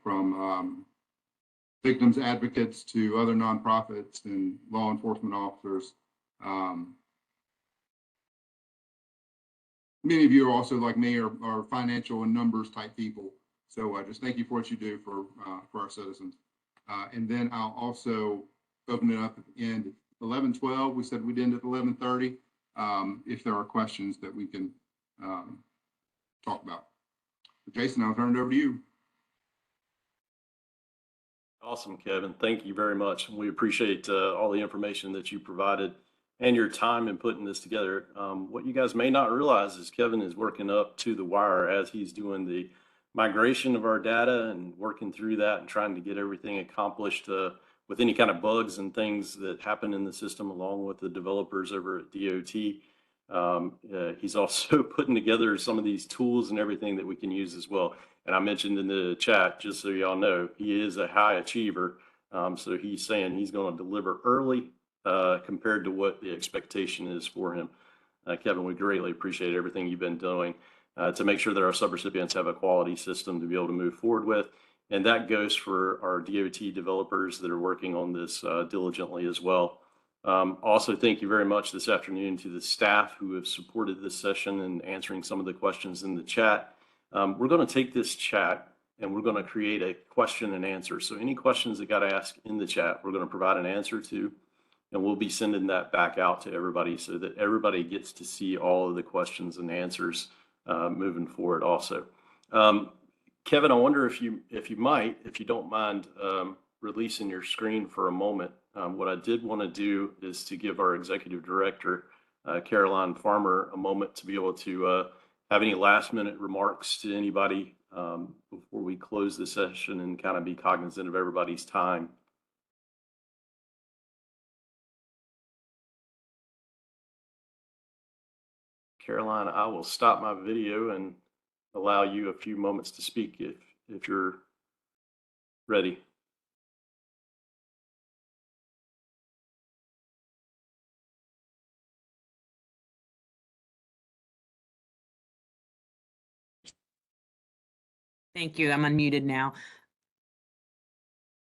victims advocates to other nonprofits and law enforcement officers. Many of you are also, like me, are financial and numbers type people. So just thank you for what you do for our citizens. And then I'll also open it up at the end at 11:12. We said we'd end at 11:30. If there are questions that we can talk about. But Jason, I'll turn it over to you. Awesome, Kevin. Thank you very much. We appreciate all the information that you provided and your time in putting this together. What you guys may not realize is Kevin is working up to the wire as he's doing the migration of our data and working through that and trying to get everything accomplished with any kind of bugs and things that happen in the system, along with the developers over at DOT. He's also putting together some of these tools and everything that we can use as well. And I mentioned in the chat, just so y'all know, he is a high achiever. So he's saying he's going to deliver early compared to what the expectation is for him. Kevin, we greatly appreciate everything you've been doing to make sure that our subrecipients have a quality system to be able to move forward with. And that goes for our DOT developers that are working on this diligently as well. Also, thank you very much this afternoon to the staff who have supported this session and answering some of the questions in the chat. We're going to take this chat and we're going to create a question and answer. So any questions that got asked in the chat, we're going to provide an answer to, and we'll be sending that back out to everybody so that everybody gets to see all of the questions and answers moving forward also. Kevin, I wonder if you don't mind releasing your screen for a moment. What I did want to do is to give our executive director, Caroline Farmer, a moment to be able to have any last minute remarks to anybody before we close the session and kind of be cognizant of everybody's time. Caroline, I will stop my video and allow you a few moments to speak if you're ready. Thank you. I'm unmuted now.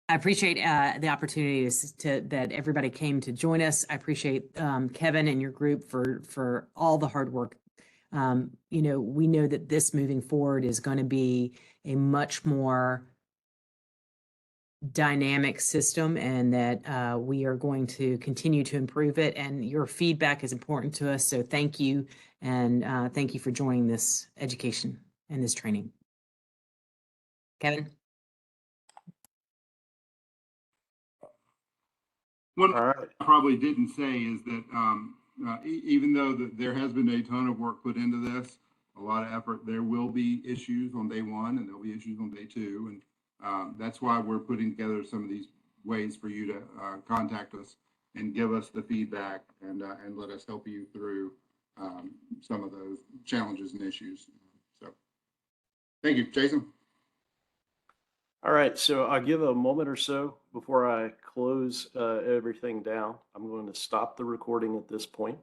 I appreciate the opportunity that everybody came to join us. I appreciate Kevin and your group for all the hard work You know, we know that this moving forward is going to be a much more dynamic system, and that we are going to continue to improve it. And your feedback is important to us. So thank you. And thank you for joining this education and this training. Kevin? One All right. I probably didn't say is that even though there has been a ton of work put into this, a lot of effort, there will be issues on day one and there'll be issues on day two. And that's why we're putting together some of these ways for you to contact us and give us the feedback and let us help you through some of those challenges and issues. So thank you, Jason. All right, so I'll give a moment or so before I close everything down. I'm going to stop the recording at this point.